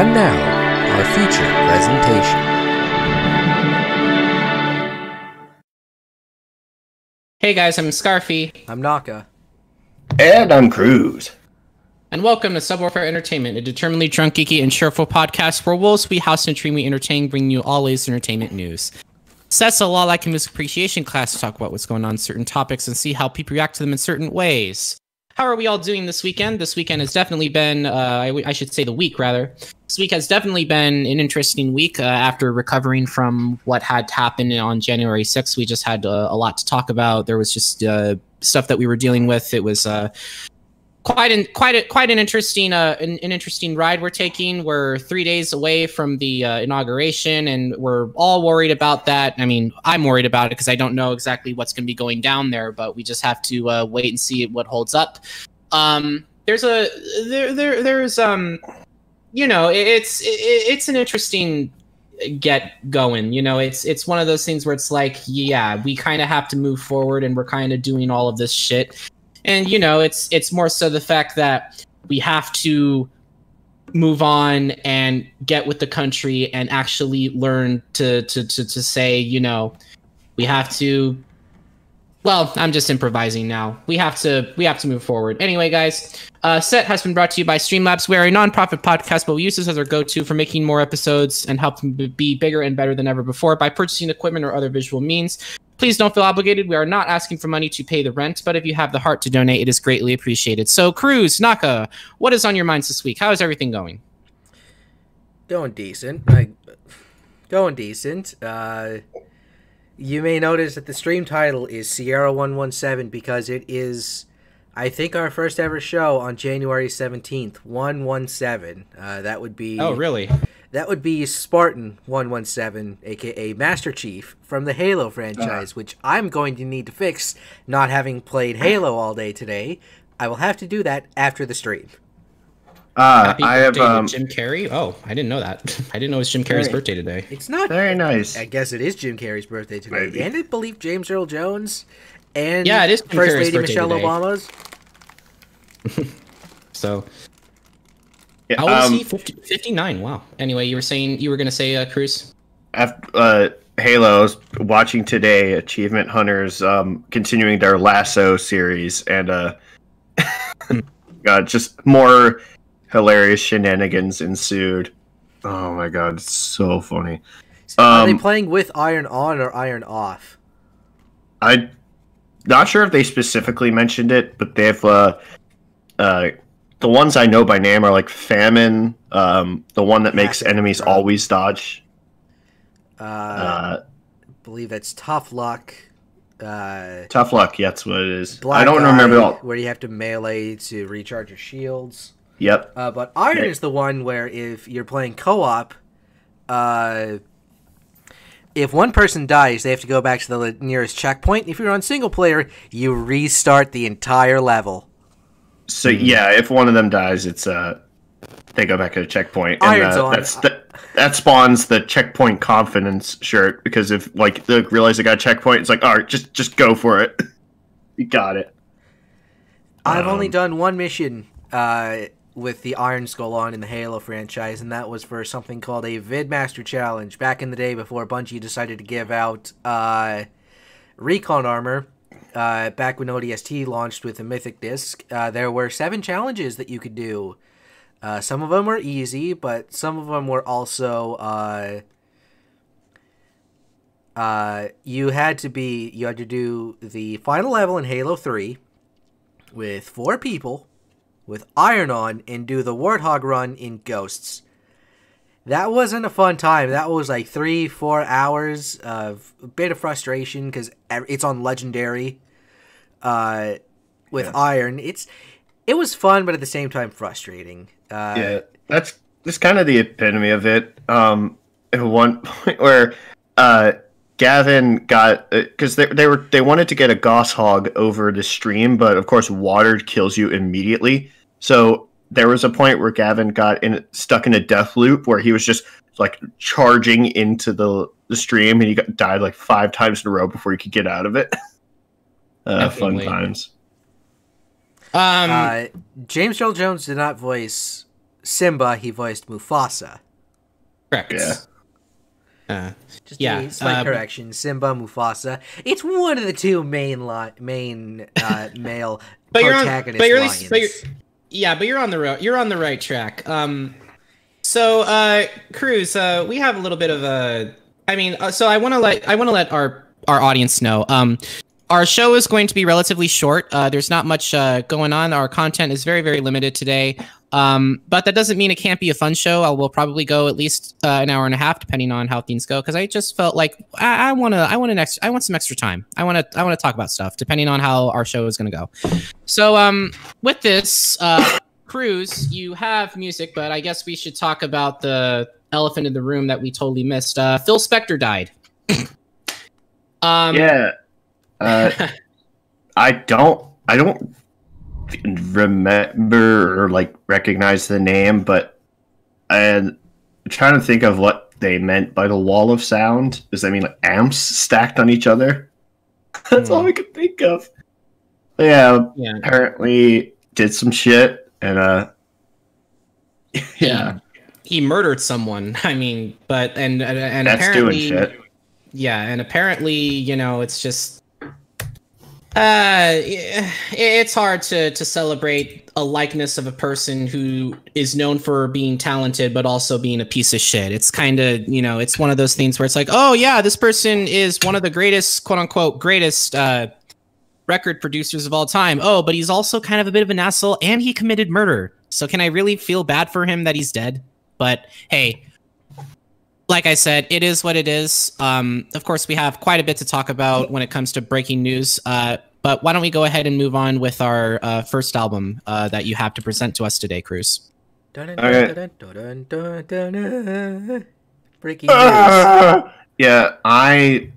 And now, our feature presentation. Hey guys, I'm Scarfy. I'm Naka. And I'm Krüz. And welcome to Subwoofer Entertainment, a determinedly drunk, geeky, and cheerful podcast where wolves we house and dream we entertain, bringing you all latest entertainment news. S.E.T's a law like a music appreciation class to talk about what's going on in certain topics and see how people react to them in certain ways. How are we all doing this weekend? This weekend has definitely been, I should say the week, rather. This week has definitely been an interesting week after recovering from what had happened on January 6th. We just had a lot to talk about. There was just stuff that we were dealing with. It was quite an interesting ride we're taking. We're 3 days away from the inauguration, and we're all worried about that. I mean, I'm worried about it because I don't know exactly what's going to be going down there, but we just have to wait and see what holds up. It's an interesting get going. You know, it's one of those things where it's like, yeah, we kind of have to move forward, and we're kind of doing all of this shit. And, you know, it's more so the fact that we have to move on and get with the country and actually learn to say, you know, we have to. Well, I'm just improvising now. We have to move forward. Anyway, guys, S.E.T has been brought to you by Streamlabs. We are a non-profit podcast, but we use this as our go-to for making more episodes and help them be bigger and better than ever before by purchasing equipment or other visual means. Please don't feel obligated. We are not asking for money to pay the rent, but if you have the heart to donate, it is greatly appreciated. So, Krüz, Naka, what is on your minds this week? How is everything going? Going decent. Going decent. You may notice that the stream title is Sierra 117 because it is, I think, our first ever show on January 17th. 117. That would be... Oh, really? That would be Spartan 117, aka Master Chief, from the Halo franchise, which I'm going to need to fix, not having played Halo all day today. I will have to do that after the stream. Happy birthday to Jim Carrey? Oh, I didn't know that. I didn't know it was Jim Carrey's birthday today. It's not very nice. I guess it is Jim Carrey's birthday today. Maybe. And I believe James Earl Jones and yeah, it is Jim First Carrey's Lady birthday Michelle today. Obama's. So... Yeah, how old is he? 59. Wow. Anyway, you were going to say, Krüz? After Halo, I was watching today Achievement Hunters continuing their Lasso series, and God, just more hilarious shenanigans ensued. Oh my God, it's so funny. Are they playing with iron on or iron off? I'm not sure if they specifically mentioned it, but they've the ones I know by name are like Famine, the one that makes enemies always dodge. I believe that's Tough Luck. Tough Luck, yeah, that's what it is. Black I don't Eye, remember all. where you have to melee to recharge your shields. Yep. But Iron is the one where if you're playing co-op, if one person dies, they have to go back to the nearest checkpoint. If you're on single player, you restart the entire level. So yeah, if one of them dies, it's they go back to the checkpoint, and that spawns the checkpoint confidence shirt, because if like they realize they got a checkpoint, it's like, all right, just go for it. You got it. I've only done one mission with the Iron Skull on in the Halo franchise, and that was for something called a Vidmaster Challenge back in the day before Bungie decided to give out recon armor. Back when ODST launched with the Mythic Disc, there were 7 challenges that you could do. Some of them were easy, but some of them were also you had to do the final level in Halo 3 with 4 people with iron on and do the Warthog run in Ghosts. That wasn't a fun time. That was like 3-4 hours of a bit of frustration because it's on Legendary with Iron. It was fun, but at the same time frustrating. Yeah, that's kind of the epitome of it. At one point where Gavin got, because they wanted to get a Goss Hog over the stream, but of course water kills you immediately. So there was a point where Gavin got stuck in a death loop where he was just like charging into the stream, and he died like 5 times in a row before he could get out of it. Fun times. James Earl Jones did not voice Simba, he voiced Mufasa. Correct. Yeah. Just a slight correction. Simba, Mufasa. It's one of the two main male protagonist lions. But you're on the road. You're on the right track. So, Krüz, we have a little bit of a. So I want to let our audience know. Our show is going to be relatively short. There's not much going on. Our content is very, very limited today. But that doesn't mean it can't be a fun show. I will probably go at least an hour and a half, depending on how things go. Because I just felt like I want some extra time. I want to talk about stuff, depending on how our show is going to go. So, with this, Krüz, you have music, but I guess we should talk about the elephant in the room that we totally missed. Phil Spector died. Yeah. I don't remember or like recognize the name, but I'm trying to think of what they meant by the wall of sound. Does that mean like amps stacked on each other? That's all I could think of. Yeah, apparently did some shit and yeah. He murdered someone. I mean, but and that's apparently doing shit. Yeah, and apparently, it's just it's hard to celebrate a likeness of a person who is known for being talented but also being a piece of shit. It's kind of, it's one of those things where it's like, oh yeah, this person is one of the greatest, quote unquote, greatest record producers of all time. Oh, but he's also kind of a bit of an asshole and he committed murder. So can I really feel bad for him that he's dead? But hey, like I said, it is what it is. Of course, we have quite a bit to talk about when it comes to breaking news. But why don't we go ahead and move on with our first album that you have to present to us today, Krüz? Breaking news. Yeah, I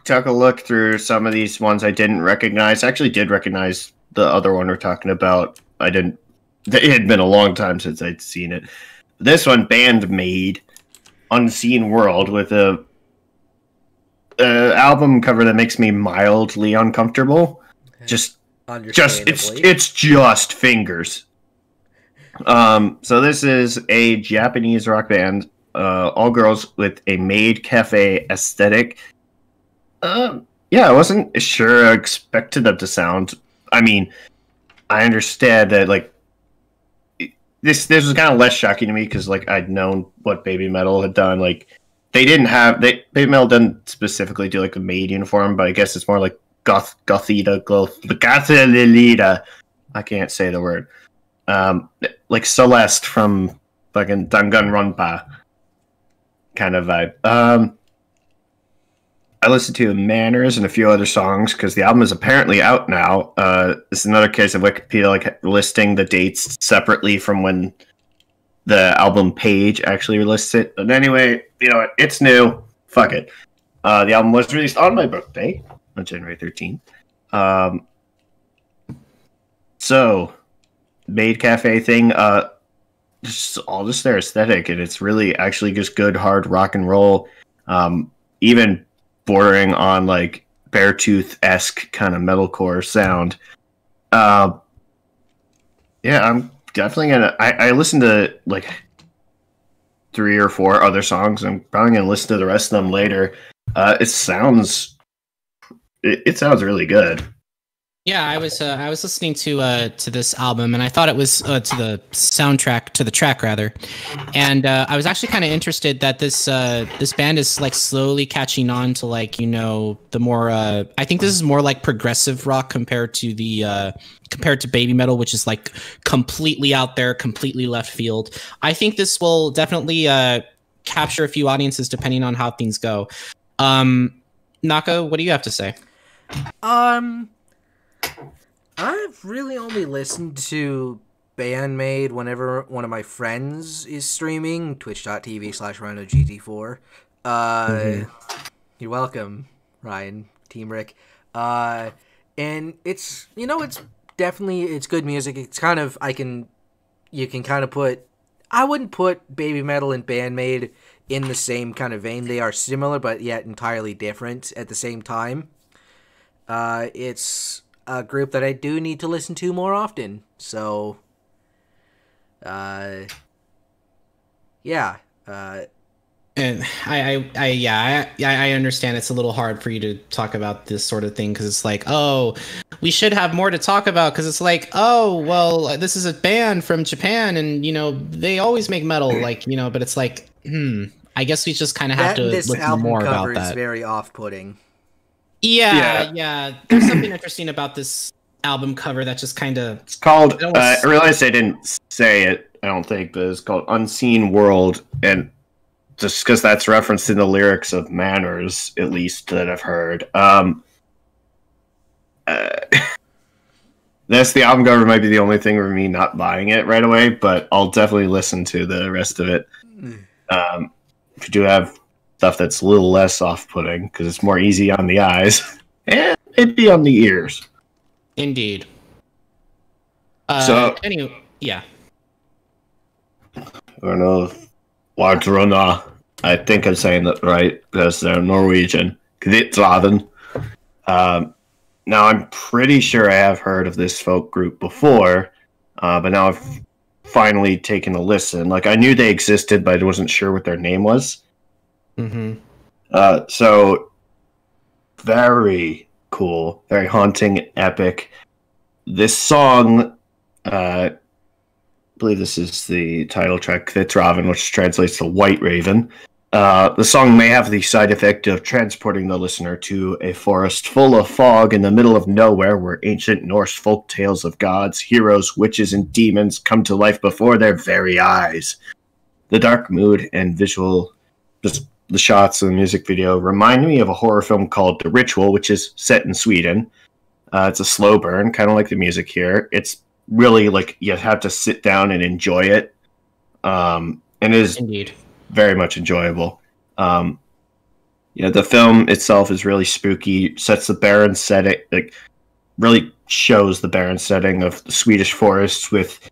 took a look through some of these ones I didn't recognize. I actually did recognize the other one we're talking about. I didn't. It had been a long time since I'd seen it. This one, Band-Maid, Unseen World, with a album cover that makes me mildly uncomfortable. Just it's just fingers. So this is a Japanese rock band, all girls with a maid cafe aesthetic. Yeah, I wasn't sure I expected them to sound. I mean, I understand that like this was kind of less shocking to me because like I'd known what Baby Metal had done. Like Baby Metal didn't specifically do like a maid uniform, but I guess it's more like gothita. I can't say the word. Like Celeste from fucking Danganronpa kind of vibe. I listened to Manners and a few other songs because the album is apparently out now. This is another case of Wikipedia like listing the dates separately from when the album page actually lists it. But anyway, it's new. Fuck it. The album was released on my birthday on January 13th. So, Maid Cafe thing, just their aesthetic, and it's really actually just good hard rock and roll. Even bordering on like Beartooth-esque kind of metalcore sound. Yeah, I'm definitely gonna. I listened to like 3 or 4 other songs. I'm probably gonna listen to the rest of them later. It sounds really good. Yeah, I was listening to this album, and I thought it was to the soundtrack, to the track rather, and I was actually kind of interested that this band is like slowly catching on to like the more I think this is more like progressive rock compared to Baby Metal, which is like completely out there, completely left field. I think this will definitely capture a few audiences depending on how things go. Naka, what do you have to say? I've really only listened to Band-Maid whenever one of my friends is streaming, twitch.tv/RhinoGT4. You're welcome, Ryan, Team Rick. And it's, it's definitely, it's good music. It's kind of, you can kind of put, I wouldn't put Baby Metal and Band-Maid in the same kind of vein. They are similar, but yet entirely different at the same time. It's a group that I do need to listen to more often. So, yeah. And I understand it's a little hard for you to talk about this sort of thing because it's like, oh, we should have more to talk about because it's like, oh, well, this is a band from Japan and, they always make metal, like, but it's like, I guess we just kind of have to this listen album more cover about that. is very off-putting. Yeah. There's something interesting about this album cover that just kind of... It's called, I realized I didn't say it, I don't think, but it's called Unseen World, and just because that's referenced in the lyrics of Manners, at least, that I've heard. That's the album cover might be the only thing for me not buying it right away, but I'll definitely listen to the rest of it. If you do have stuff that's a little less off-putting, because it's more easy on the eyes, and it'd be on the ears. Indeed. Anyway, yeah. I don't know if Wardruna, I think I'm saying that right, because they're Norwegian. Kvitravn. Now, I'm pretty sure I have heard of this folk group before, but now I've finally taken a listen. Like, I knew they existed, but I wasn't sure what their name was. Mm-hmm. So, very cool, very haunting, epic. This song, I believe this is the title track, Kvitravn, which translates to White Raven. The song may have the side effect of transporting the listener to a forest full of fog in the middle of nowhere where ancient Norse folk tales of gods, heroes, witches, and demons come to life before their very eyes. The dark mood and visual, just the shots of the music video, remind me of a horror film called The Ritual, which is set in Sweden. It's a slow burn, kind of like the music here. It's really like you have to sit down and enjoy it. And it is Indeed very much enjoyable. The film itself is really spooky, sets the barren setting, like really shows the barren setting of the Swedish forests with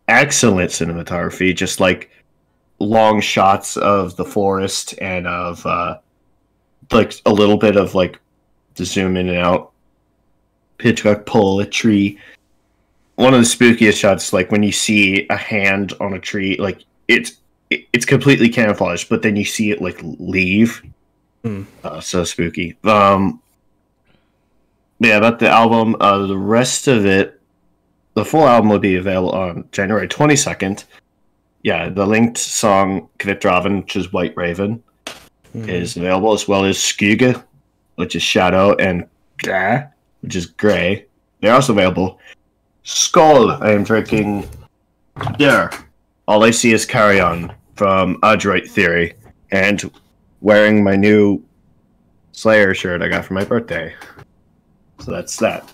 excellent cinematography, just like long shots of the forest and of like a little bit of like to zoom in and out, Hitchcock pull a tree. One of the spookiest shots, like when you see a hand on a tree, like it's completely camouflaged, but then you see it like leave. So spooky. Yeah, about the album, the rest of it, the full album will be available on January 22nd. Yeah, the linked song Kvitravn, which is White Raven, is available, as well as Skygge, which is shadow, and Græ, which is gray. They're also available. Skål! I am drinking beer. All I see is Carry On from Adroit Theory, and wearing my new Slayer shirt I got for my birthday. So that's that.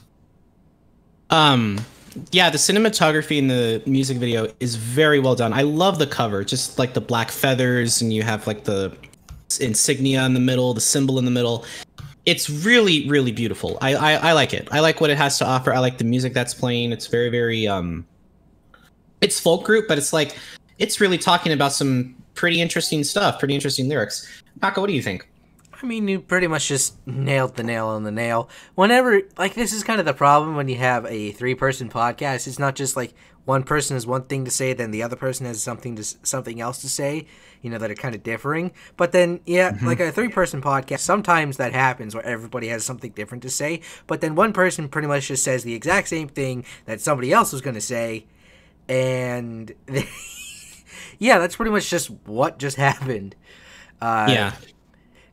Yeah, the cinematography in the music video is very well done. I love the cover, just like the black feathers, and you have like the insignia in the middle, the symbol in the middle. It's really, really beautiful. I like it. I like what it has to offer. I like the music that's playing. It's very, very it's folk group, but it's like it's really talking about some pretty interesting stuff, pretty interesting lyrics. Maka, what do you think? I mean, you pretty much just nailed the nail on the nail. Whenever, like, this is kind of the problem when you have a three-person podcast. It's not just like one person has one thing to say, then the other person has something else to say, that are kind of differing. But then, like a three-person podcast, sometimes that happens where everybody has something different to say, but then one person pretty much just says the exact same thing that somebody else was going to say, and yeah, that's pretty much just what just happened. Yeah.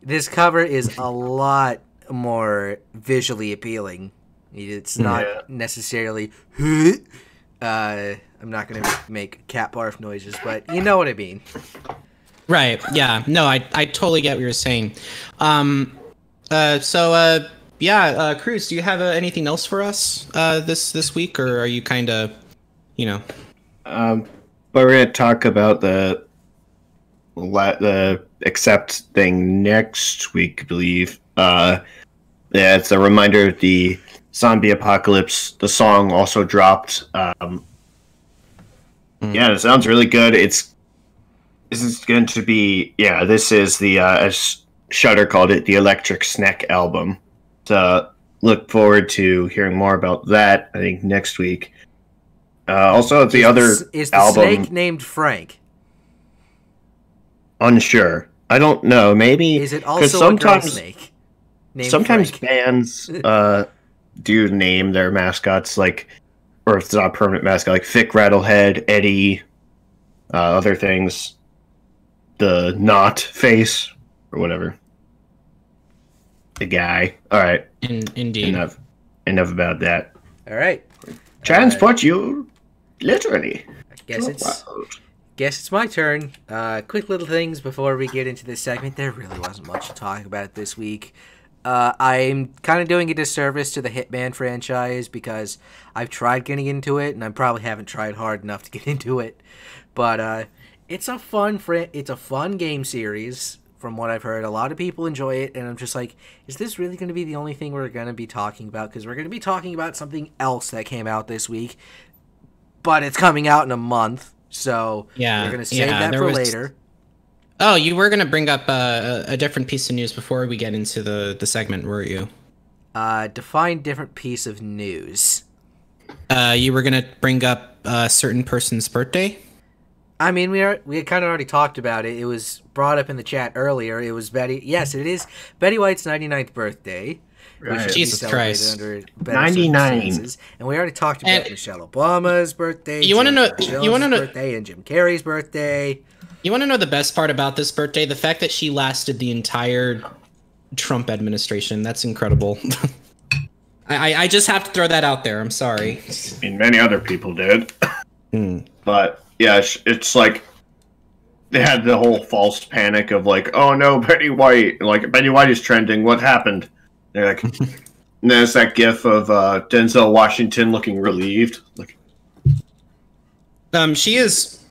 This cover is a lot more visually appealing. It's not necessarily... I'm not going to make cat barf noises, but you know what I mean. Right, yeah. No, I totally get what you're saying. Krüz, do you have anything else for us this week, or are you kind of, But we're going to talk about the accept thing next week, I believe. It's a reminder of the zombie apocalypse. The song also dropped. Yeah, it sounds really good. This is going to be, this is the, as Shudder called it, the Electric Snack album. So look forward to hearing more about that, I think, next week. Also, the other is the album... snake named Frank? Unsure. I don't know. Maybe Is it because also a girl snake? Named sometimes Frank? bands do name their mascots like, or if it's not a permanent mascot, like Thick Rattlehead, Eddie, other things, the Knot Face or whatever. The guy. All right. Indeed. Enough about that. All right. Transport you literally. I guess it's my turn. Quick little things before we get into this segment. There really wasn't much to talk about this week. I'm kind of doing a disservice to the Hitman franchise because I've tried getting into it, and I probably haven't tried hard enough to get into it. But it's a fun game series. From what I've heard, a lot of people enjoy it, and I'm just like, is this really going to be the only thing we're going to be talking about? Because we're going to be talking about something else that came out this week, but it's coming out in a month, so we're going to save that for later. Oh, you were going to bring up a different piece of news before we get into the segment, weren't you? Define different piece of news. You were going to bring up a certain person's birthday? I mean, we had kind of already talked about it. It was brought up in the chat earlier. It was Betty. Yes, it is Betty White's 99th birthday. Right. Jesus Christ. Under 99. And we already talked about Michelle Obama's birthday. You want to know? Birthday and Jim Carrey's birthday. You want to know the best part about this birthday? The fact that she lasted the entire Trump administration. That's incredible. I just have to throw that out there. I'm sorry. I mean, many other people did. But yeah, it's like they had the whole false panic of like, oh no, Betty White. Like, Betty White is trending. What happened? They're like, and there's that gif of Denzel Washington looking relieved. Like, she is.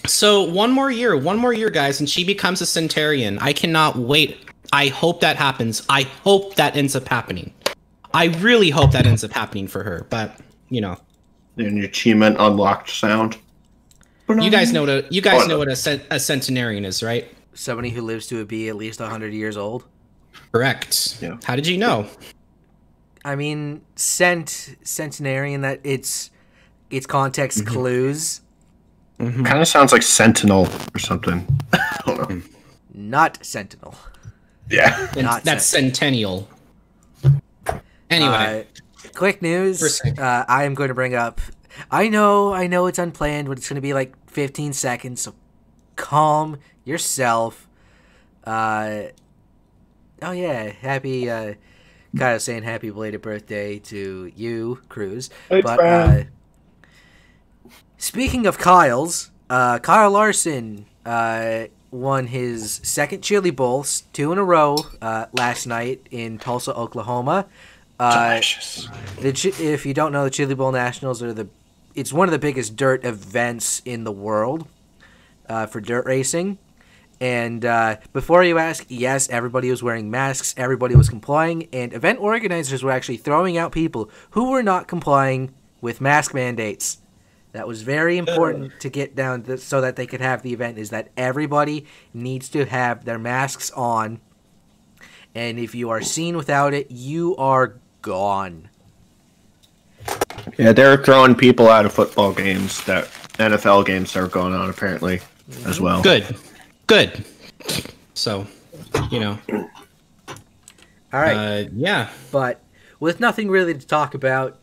So one more year, guys, and she becomes a centenarian. I cannot wait. I hope that happens. I hope that ends up happening. I really hope that ends up happening for her. But you know, an achievement unlocked sound. You guys know what a centenarian is, right? Somebody who lives to be at least 100 years old. Correct. Yeah. How did you know? I mean, centenarian. That its context clues. Kind of sounds like Sentinel or something. I don't know. Not Sentinel. Yeah. That's centennial. Anyway. Quick news. I am going to bring up. I know it's unplanned, but it's going to be like 15 seconds, so calm yourself. Oh yeah, happy, kind of saying happy belated birthday to you, Krüz. But speaking of Kyle's, Kyle Larson won his second Chili Bowl, 2 in a row, last night in Tulsa, Oklahoma. Delicious. If you don't know, the Chili Bowl Nationals are it's one of the biggest dirt events in the world for dirt racing. And before you ask, yes, everybody was wearing masks, everybody was complying, and event organizers were actually throwing out people who were not complying with mask mandates. That was very important to get down so that they could have the event, is that everybody needs to have their masks on. And if you are seen without it, you are gone. Yeah, they're throwing people out of football games, that NFL games that are going on apparently as well. Good. So, you know. All right. Yeah. But with nothing really to talk about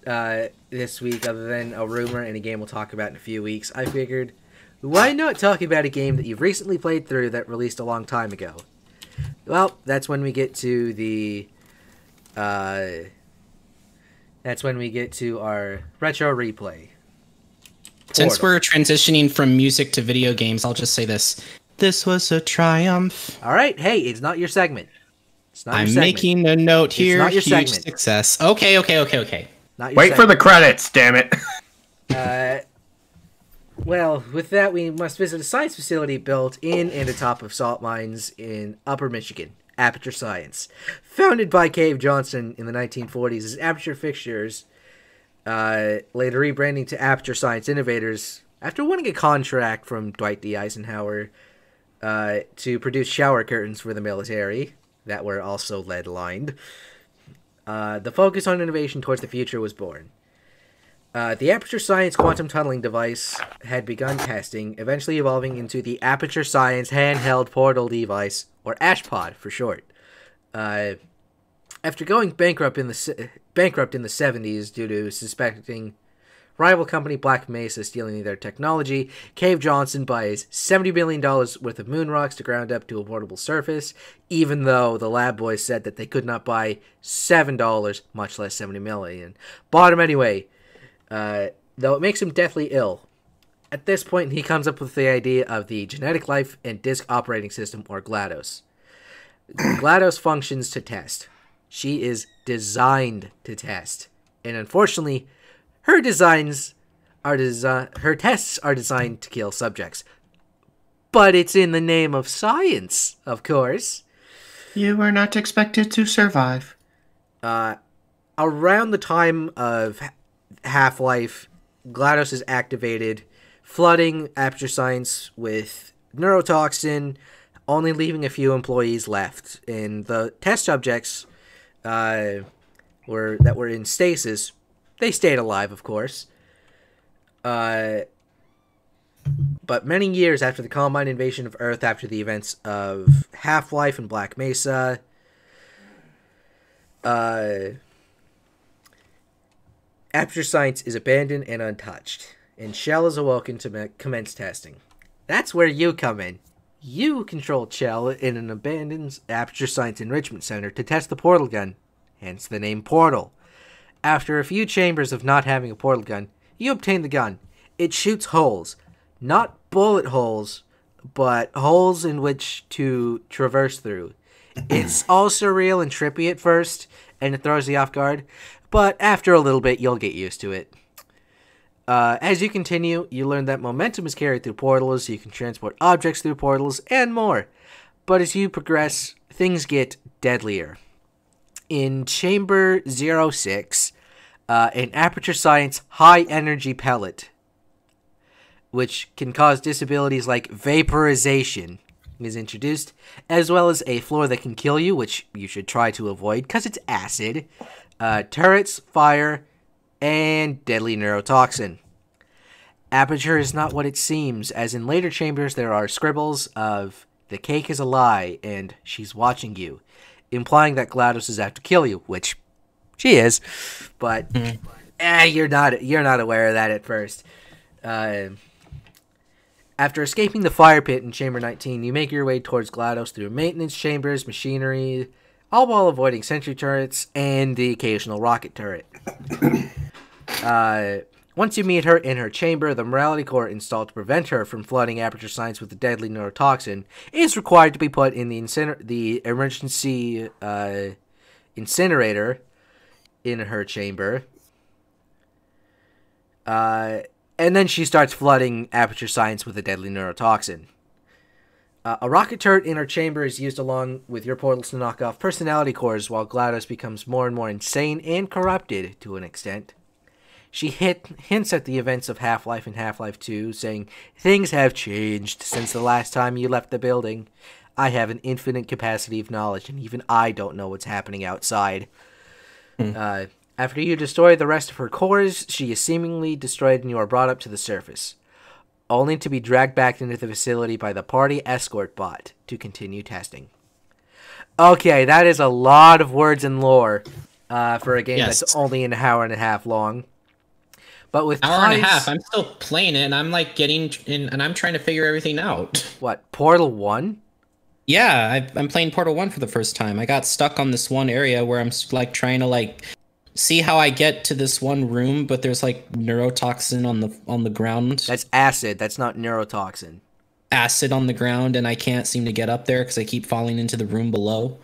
this week other than a rumor and a game we'll talk about in a few weeks, I figured, why not talk about a game that you've recently played through that released a long time ago? Well, that's when we get to the that's when we get to our retro replay. Since we're transitioning from music to video games, I'll just say this. This was a triumph. All right. Hey, it's not your segment. I'm making a note here. It's not your Huge segment. Success. Okay. Wait for the credits, damn it. Well, with that, we must visit a science facility built in and atop of salt mines in Upper Michigan, Aperture Science. Founded by Cave Johnson in the 1940s as Aperture Fixtures, later rebranding to Aperture Science Innovators after winning a contract from Dwight D. Eisenhower to produce shower curtains for the military that were also lead-lined. The focus on innovation towards the future was born. The Aperture Science quantum tunneling device had begun testing, eventually evolving into the Aperture Science handheld portal device, or ASHPOD for short. After going bankrupt in the 70s due to suspecting rival company Black Mesa stealing their technology, Cave Johnson buys $70 million worth of moon rocks to ground up to a portable surface, even though the lab boys said that they could not buy $7, much less $70 million. Bought him anyway. Though it makes him deathly ill. At this point, he comes up with the idea of the Genetic Life and Disk Operating System, or GLaDOS. GLaDOS functions to test. She is designed to test. And unfortunately, her tests are designed to kill subjects. But it's in the name of science, of course. You are not expected to survive. Around the time of Half-Life, GLaDOS is activated, flooding Aperture Science with neurotoxin, only leaving a few employees left. And the test subjects that were in stasis, they stayed alive, of course. But many years after the Combine invasion of Earth, after the events of Half-Life and Black Mesa, Aperture Science is abandoned and untouched, and Shell is awoken to commence testing. That's where you come in. You control Shell in an abandoned Aperture Science Enrichment Center to test the portal gun, hence the name Portal. After a few chambers of not having a portal gun, you obtain the gun. It shoots holes. Not bullet holes, but holes in which to traverse through. It's all surreal and trippy at first, and it throws you off guard, but after a little bit, you'll get used to it. As you continue, you learn that momentum is carried through portals, so you can transport objects through portals, and more. But as you progress, things get deadlier. In Chamber 06, an Aperture Science high-energy pellet, which can cause disabilities like vaporization, is introduced, as well as a floor that can kill you, which you should try to avoid, because it's acid, turrets, fire, and deadly neurotoxin. Aperture is not what it seems, as in later chambers there are scribbles of "the cake is a lie" and "she's watching you," implying that GLaDOS is out to kill you, which she is, but you're not aware of that at first. After escaping the fire pit in Chamber 19, you make your way towards GLaDOS through maintenance chambers, machinery, all while avoiding sentry turrets and the occasional rocket turret. Once you meet her in her chamber, the morality core installed to prevent her from flooding Aperture Science with the deadly neurotoxin is required to be put in the emergency incinerator in her chamber. And then she starts flooding Aperture Science with a deadly neurotoxin. A rocket turret in her chamber is used along with your portals to knock off personality cores while GLaDOS becomes more and more insane and corrupted to an extent. She hints at the events of Half-Life and Half-Life 2, saying, "Things have changed since the last time you left the building. I have an infinite capacity of knowledge, and even I don't know what's happening outside." After you destroy the rest of her cores, she is seemingly destroyed and you are brought up to the surface, only to be dragged back into the facility by the party escort bot to continue testing. Okay, that is a lot of words and lore for a game that's only an hour and a half long. But with hour and a half, I'm still playing it, and I'm like getting in, and I'm trying to figure everything out. What, Portal 1? Yeah, I'm playing Portal 1 for the first time. I got stuck on this one area where I'm like trying to see how I get to this one room, but there's like neurotoxin on the ground. That's acid. That's not neurotoxin. Acid on the ground, and I can't seem to get up there because I keep falling into the room below.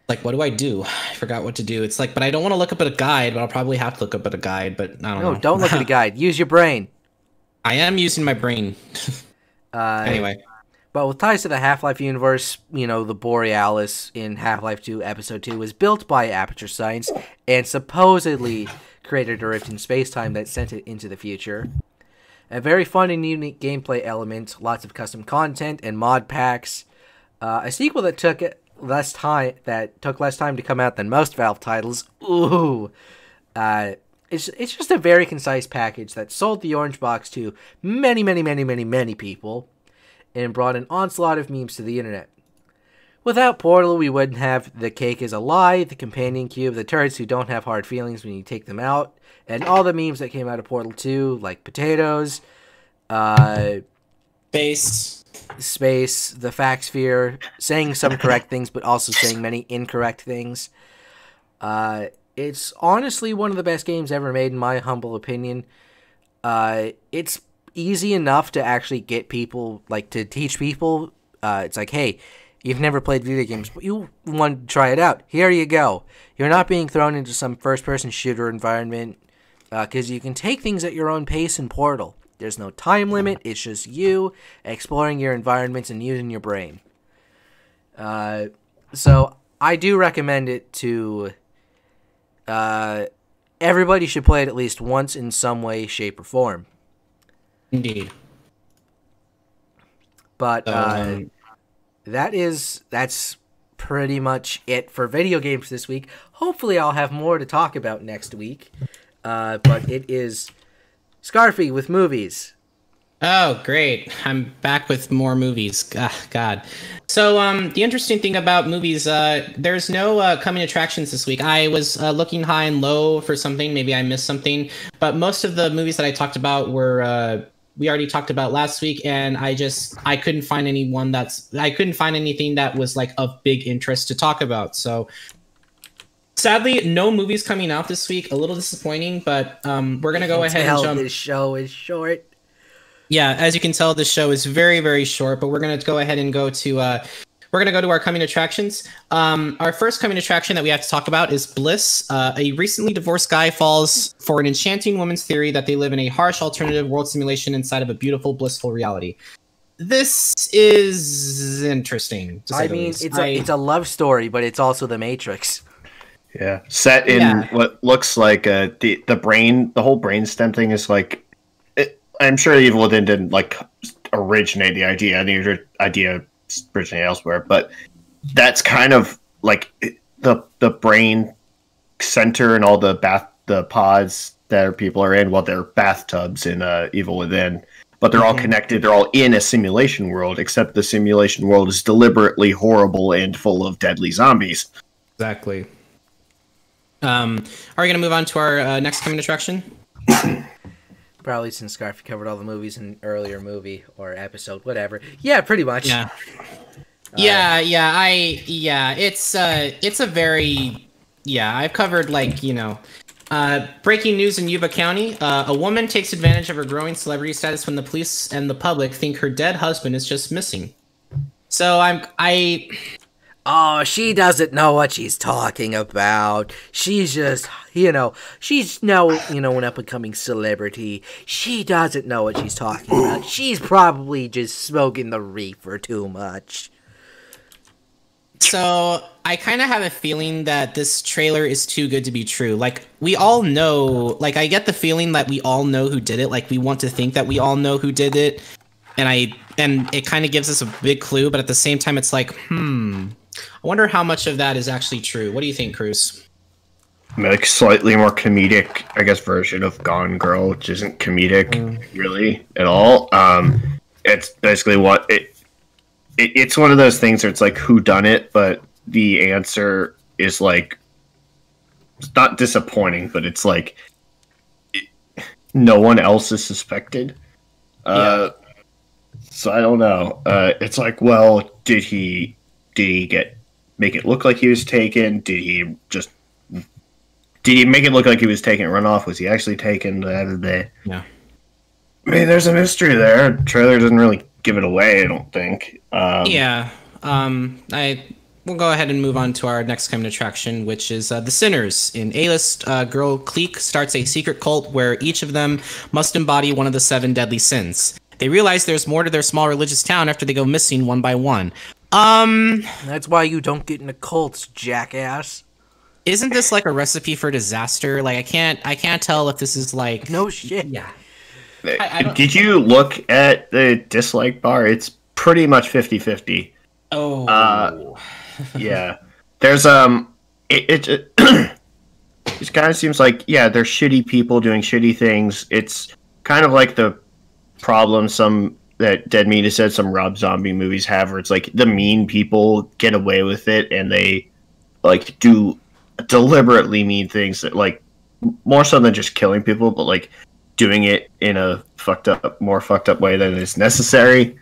Like, what do I do? I forgot what to do. It's like, but I don't want to look up at a guide, but I'll probably have to look up at a guide, but I don't know. No, don't look at a guide. Use your brain. I am using my brain. Anyway. But with ties to the Half-Life universe, the Borealis in Half-Life 2 Episode 2 was built by Aperture Science and supposedly created a rift in space-time that sent it into the future. A very fun and unique gameplay element, lots of custom content and mod packs. A sequel that took less time to come out than most Valve titles. Ooh. It it's just a very concise package that sold the orange box to many people and brought an onslaught of memes to the internet. Without Portal, we wouldn't have the cake is a lie, the companion cube, the turrets who don't have hard feelings when you take them out, and all the memes that came out of Portal 2, like potatoes, space, the fact sphere, saying some correct things, but also saying many incorrect things. It's honestly one of the best games ever made, in my humble opinion. It's easy enough to actually get people, like, to teach people. It's like, hey, you've never played video games, but you want to try it out. Here you go. You're not being thrown into some first-person shooter environment, because you can take things at your own pace in Portal. There's no time limit. It's just you exploring your environments and using your brain. So I do recommend it to... everybody should play it at least once in some way, shape, or form. Indeed. But that's pretty much it for video games this week. Hopefully I'll have more to talk about next week. But it is Scarfy with movies. Oh, great. I'm back with more movies. God. So, the interesting thing about movies, there's no coming attractions this week. I was looking high and low for something. Maybe I missed something. But most of the movies that I talked about were, we already talked about last week, and I couldn't find anything that was like of big interest to talk about. So, sadly, no movies coming out this week. A little disappointing, but we're going to go ahead and jump. This show is short. Yeah, as you can tell, this show is very, very short, but we're going to go ahead and go to our coming attractions. Our first coming attraction that we have to talk about is Bliss. A recently divorced guy falls for an enchanting woman's theory that they live in a harsh alternative world simulation inside of a beautiful, blissful reality. This is interesting. I mean, it's a love story, but it's also The Matrix. Yeah, set in what looks like the whole brainstem thing is like. I'm sure Evil Within didn't like originate the idea. I think the idea originated elsewhere, but that's kind of like the brain center and all the pods that people are in. Well, they're bathtubs in Evil Within, but they're all connected. They're all in a simulation world, except the simulation world is deliberately horrible and full of deadly zombies. Exactly. Are we going to move on to our next coming attraction? Probably since Scarfy covered all the movies in earlier movie or episode, whatever. Yeah, pretty much. Yeah. It's a very, I've covered breaking news in Yuba County. A woman takes advantage of her growing celebrity status when the police and the public think her dead husband is just missing. So Oh, she doesn't know what she's talking about. She's just, she's now, an up-and-coming celebrity. She doesn't know what she's talking about. She's probably just smoking the reefer too much. So, I kind of have a feeling that this trailer is too good to be true. Like, we all know, I get the feeling that we all know who did it. Like, we want to think that we all know who did it. And it kind of gives us a big clue, but at the same time, it's like, I wonder how much of that is actually true. What do you think, Krüz? Like slightly more comedic, I guess, version of Gone Girl, which isn't comedic really at all. It's basically what it's one of those things where it's like who done it, but the answer is like it's not disappointing, but it's like no one else is suspected. So I don't know. It's like, well, did he make it look like he was taken? Did he make it look like he was taken and run off? Was he actually taken? Yeah. I mean, there's a mystery there. The trailer doesn't really give it away, I don't think. We'll go ahead and move on to our next coming attraction, which is The Sinners. An A-list girl clique starts a secret cult where each of them must embody one of the 7 deadly sins. They realize there's more to their small religious town after they go missing one by one. That's why you don't get into cults, jackass. Isn't this like a recipe for disaster? Like, I can't tell if this is like... No shit. Yeah. Did you look at the dislike bar? It's pretty much 50-50. Oh. Yeah. There's, it kind of seems like, yeah, they're shitty people doing shitty things. It's kind of like the problem that Dead Meat has said some Rob Zombie movies have, where it's like the mean people get away with it and they like do deliberately mean things that like more so than just killing people, but like doing it in a more fucked up way than is necessary.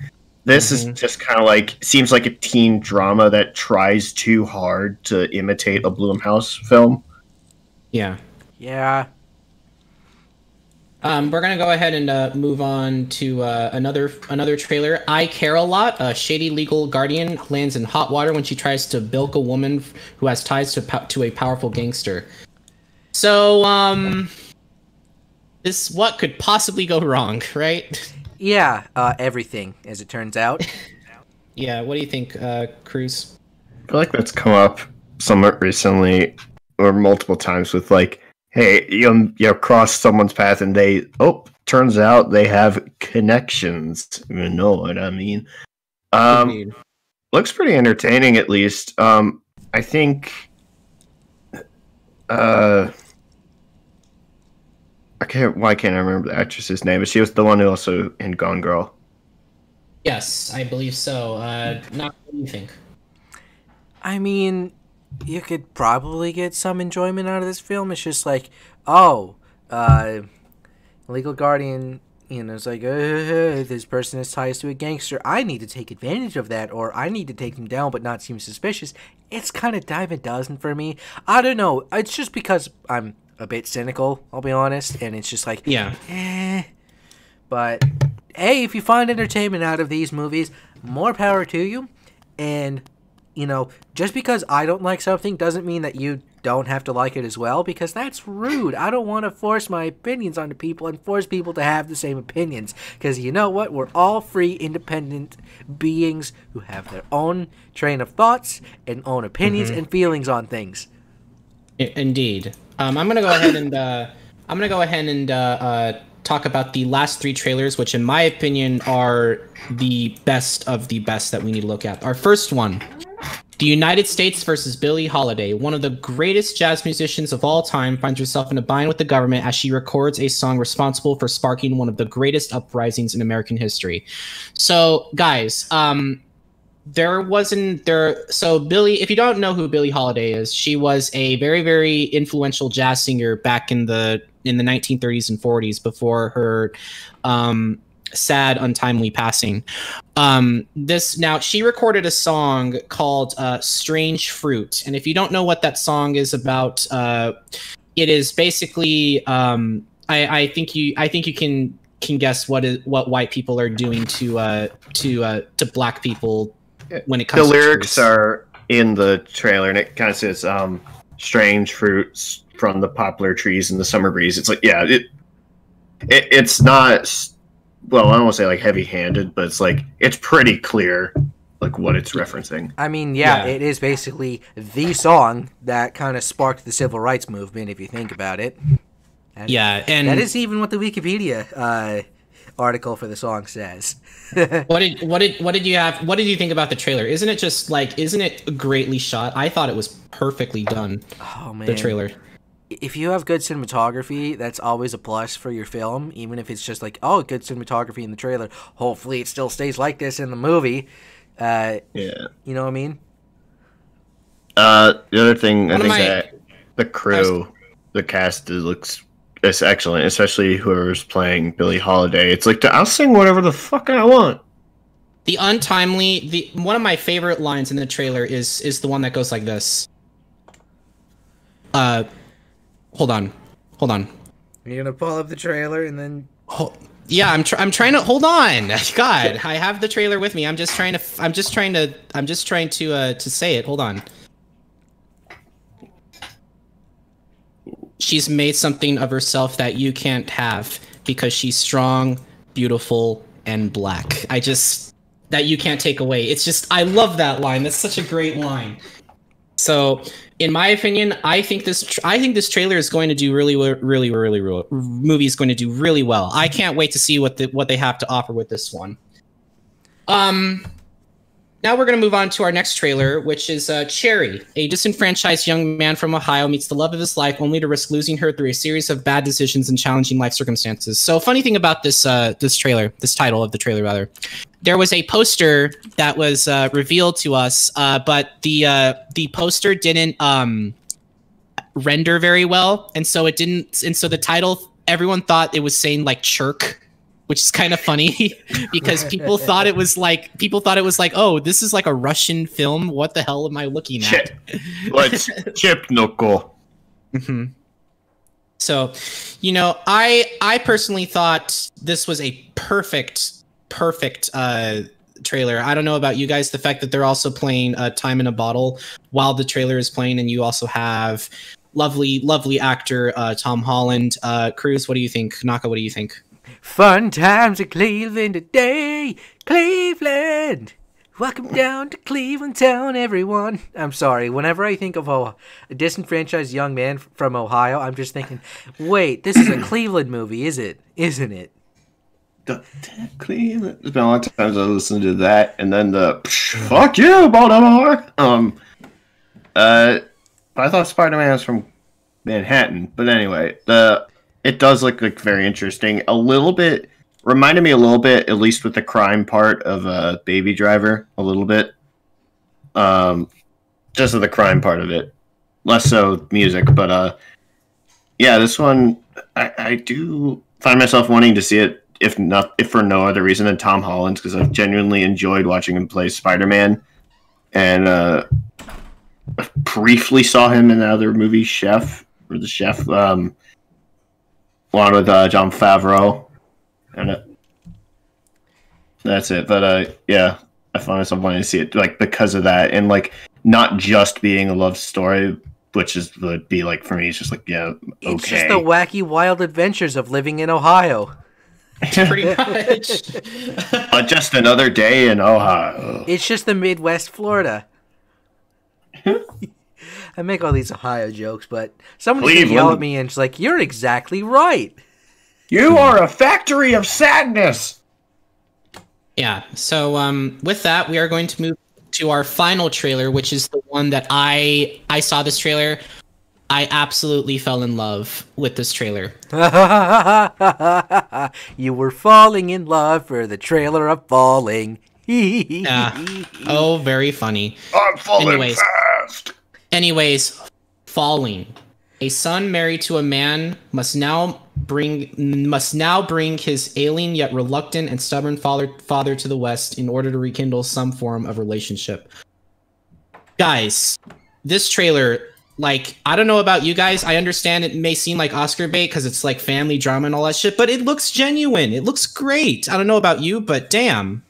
This is just kind of like, seems like a teen drama that tries too hard to imitate a Blumhouse film. Yeah. Yeah. We're gonna go ahead and move on to another trailer. I Care a Lot. A shady legal guardian lands in hot water when she tries to bilk a woman who has ties to a powerful gangster. So, what could possibly go wrong, right? Yeah, everything, as it turns out. Yeah, what do you think, Krüz? I feel like that's come up somewhat recently, or multiple times, with like, hey, you cross someone's path and turns out they have connections. You know what I mean? Looks pretty entertaining, at least. I think, why can't I remember the actress's name? But she was the one who also in Gone Girl. Yes, I believe so. What do you think? I mean, you could probably get some enjoyment out of this film. It's just like, legal guardian, it's like, this person has ties to a gangster. I need to take advantage of that, or I need to take him down but not seem suspicious. It's kind of dime a dozen for me. I don't know. It's just because I'm a bit cynical, I'll be honest, and it's just like, But, hey, if you find entertainment out of these movies, more power to you. And, just because I don't like something doesn't mean that you don't have to like it as well, because that's rude. I don't want to force my opinions onto people and force people to have the same opinions, because you know what? We're all free, independent beings who have their own train of thoughts and own opinions and feelings on things. Indeed. I'm gonna go ahead and talk about the last three trailers, which in my opinion are the best of the best that we need to look at. Our first one, the United States versus Billie Holiday. One of the greatest jazz musicians of all time finds herself in a bind with the government as she records a song responsible for sparking one of the greatest uprisings in American history. So, guys, so Billie, if you don't know who Billie Holiday is, she was a very, very influential jazz singer back in the 1930s and 40s before her sad, untimely passing. She recorded a song called Strange Fruit, and if you don't know what that song is about, it is basically I think you can guess what white people are doing to black people when it comes to the lyrics are in the trailer, and it kind of says strange fruits from the poplar trees in the summer breeze. It's like, yeah, it's not, well, I don't want to say like heavy-handed, but it's like, it's pretty clear like what it's referencing. I mean, yeah, it is basically the song that kind of sparked the civil rights movement, if you think about it. And that is even what the Wikipedia article for the song says. What did you think about the trailer? Isn't it greatly shot? I thought it was perfectly done. Oh man, the trailer. If you have good cinematography, that's always a plus for your film, even if it's just like, good cinematography in the trailer. Hopefully it still stays like this in the movie. You know what I mean? The other thing, I think that the crew, the cast it's excellent, especially whoever's playing Billie Holiday. It's like, I'll sing whatever the fuck I want. One of my favorite lines in the trailer is the one that goes like this. Hold on. You're gonna pull up the trailer and then. Yeah, I'm trying to hold on. God, I have the trailer with me. I'm just trying to say it. Hold on. She's made something of herself that you can't have because she's strong, beautiful, and black. That you can't take away. It's just, I love that line. That's such a great line. So, in my opinion, I think this trailer is going to do movie's going to do really well. I can't wait to see what they have to offer with this one. Now we're going to move on to our next trailer, which is Cherry. A disenfranchised young man from Ohio meets the love of his life only to risk losing her through a series of bad decisions and challenging life circumstances. So funny thing about this this title of the trailer rather, there was a poster that was revealed to us, but the poster didn't render very well, and so it didn't. And so the title, everyone thought it was saying like "chirk," which is kind of funny because people thought it was like, oh, this is like a Russian film. What the hell am I looking at? Let's chip knuckle. Mm-hmm. So, you know, I personally thought this was a perfect trailer. I don't know about you guys. The fact that they're also playing Time in a Bottle while the trailer is playing, and you also have lovely actor Tom Holland. Krüz, what do you think? Naka, what do you think? Fun times in Cleveland today. Cleveland. Welcome down to Cleveland town, everyone. I'm sorry. Whenever I think of a disenfranchised young man from Ohio, I'm just thinking, wait, this is a Cleveland movie, isn't it? Cleveland. There's been a lot of times I listened to that, and then the fuck you, Baltimore. I thought Spider-Man was from Manhattan, but anyway, it does look like very interesting. A little bit reminded me a little bit, at least with the crime part of Baby Driver, a little bit. Just of the crime part of it, less so music. But yeah, this one I do find myself wanting to see it, if for no other reason than Tom Holland's, because I've genuinely enjoyed watching him play Spider-Man, and I briefly saw him in the other movie, Chef, one with Jon Favreau, and that's it. But yeah, I find myself wanting to see it, like, because of that, and like not just being a love story, which would be like, for me, it's just like, yeah, okay. It's just the wacky, wild adventures of living in Ohio. Pretty much. Just another day in Ohio. It's just the Midwest Florida. I make all these Ohio jokes, but someone's going to yell at me and it's like, you're exactly right. You are a factory of sadness. Yeah, so with that, we are going to move to our final trailer, which is the one that I saw this trailer. I absolutely fell in love with this trailer. You were falling in love for the trailer of Falling. Oh, very funny. I'm falling fast. Anyways, Falling. A son married to a man must now bring his alien yet reluctant and stubborn father to the West in order to rekindle some form of relationship. Guys, this trailer, like, I don't know about you guys. I understand it may seem like Oscar bait because it's like family drama and all that shit, but it looks genuine. It looks great. I don't know about you, but damn.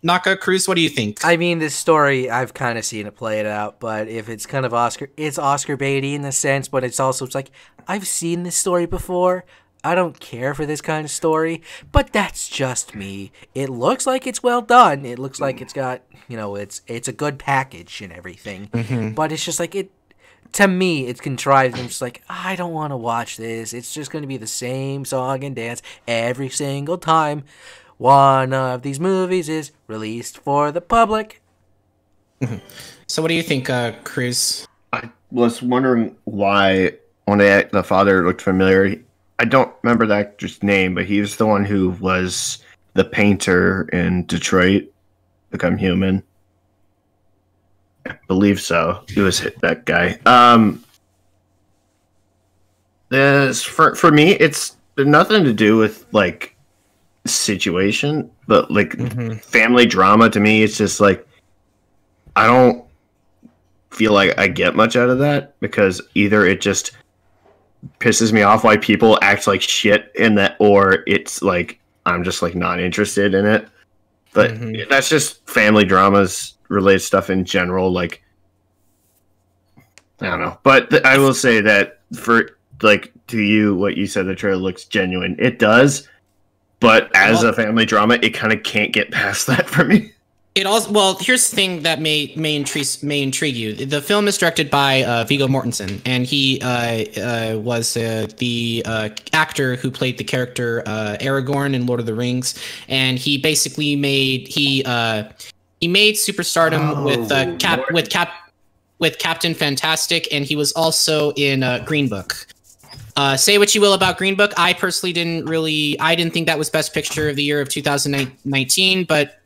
Naka, Krüz, what do you think? I mean, this story, I've kind of seen it play it out, but if it's kind of it's Oscar baity in the sense, but it's like, I've seen this story before. I don't care for this kind of story, but that's just me. It looks like it's well done. It looks like it's got, it's a good package and everything, but it's just like, to me, it's contrived. I'm just like, I don't want to watch this. It's just going to be the same song and dance every single time one of these movies is released for the public. So what do you think, Krüz? I was wondering why, when the father looked familiar, I don't remember the actor's name, but he was the one who was the painter in Detroit Become Human. I believe so. He was that guy. For me, it's nothing to do with like situation, but like family drama. To me, it's just like, I don't feel like I get much out of that, because either it just pisses me off why people act like shit in that, or it's like I'm just like not interested in it. But that's just family dramas related stuff in general. Like, I don't know, but I will say that for like, to you, what you said, the trailer looks genuine. It does. But as a family drama, it kind of can't get past that for me. It also, well, here's the thing that may intrigue you. The film is directed by Viggo Mortensen, and he was the actor who played the character Aragorn in Lord of the Rings, and he basically He made Superstardom with Captain Fantastic, and he was also in Green Book. Say what you will about Green Book. I personally didn't think that was Best Picture of the year of 2019, but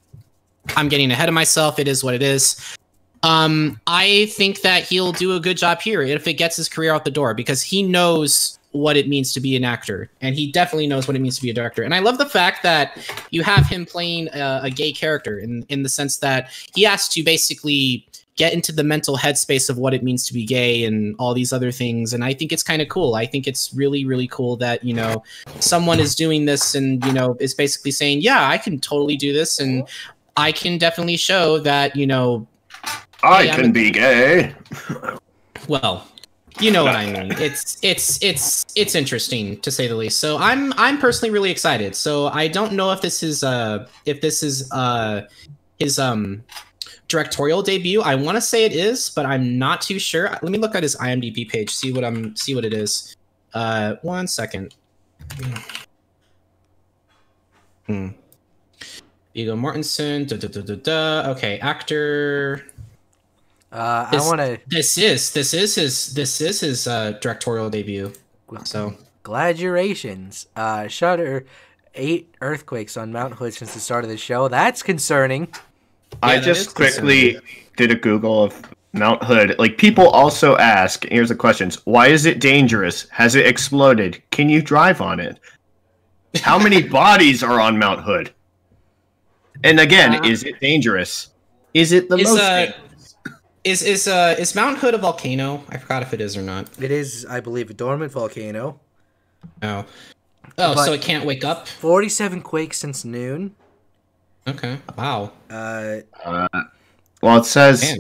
I'm getting ahead of myself. It is what it is. I think that he'll do a good job here if it gets his career out the door, because he knows what it means to be an actor, and he definitely knows what it means to be a director. And I love the fact that you have him playing a gay character in the sense that he has to basically get into the mental headspace of what it means to be gay and all these other things. And I think it's kind of cool. I think it's really, really cool that, you know, someone is doing this and, you know, is basically saying, yeah, I can totally do this. And I can definitely show that, you know, I can be gay. Well, you know what I mean. It's interesting to say the least. So I'm personally really excited. So I don't know if this is his directorial debut. I want to say it is, but I'm not too sure. Let me look at his IMDb page, see what it is. 1 second. Viggo Mortensen. Okay, actor. This is his directorial debut. So congratulations. Shudder 8 earthquakes on Mount Hood since the start of the show. That's concerning. I just quickly did a Google of Mount Hood. Like, people also ask, here's the questions: why is it dangerous? Has it exploded? Can you drive on it? How many bodies are on Mount Hood? And again, is it dangerous? Is it the most dangerous? Is Mount Hood a volcano? I forgot if it is or not. It is, I believe, a dormant volcano. Oh, so it can't wake up? 47 quakes since noon. Okay. Wow. Well, it says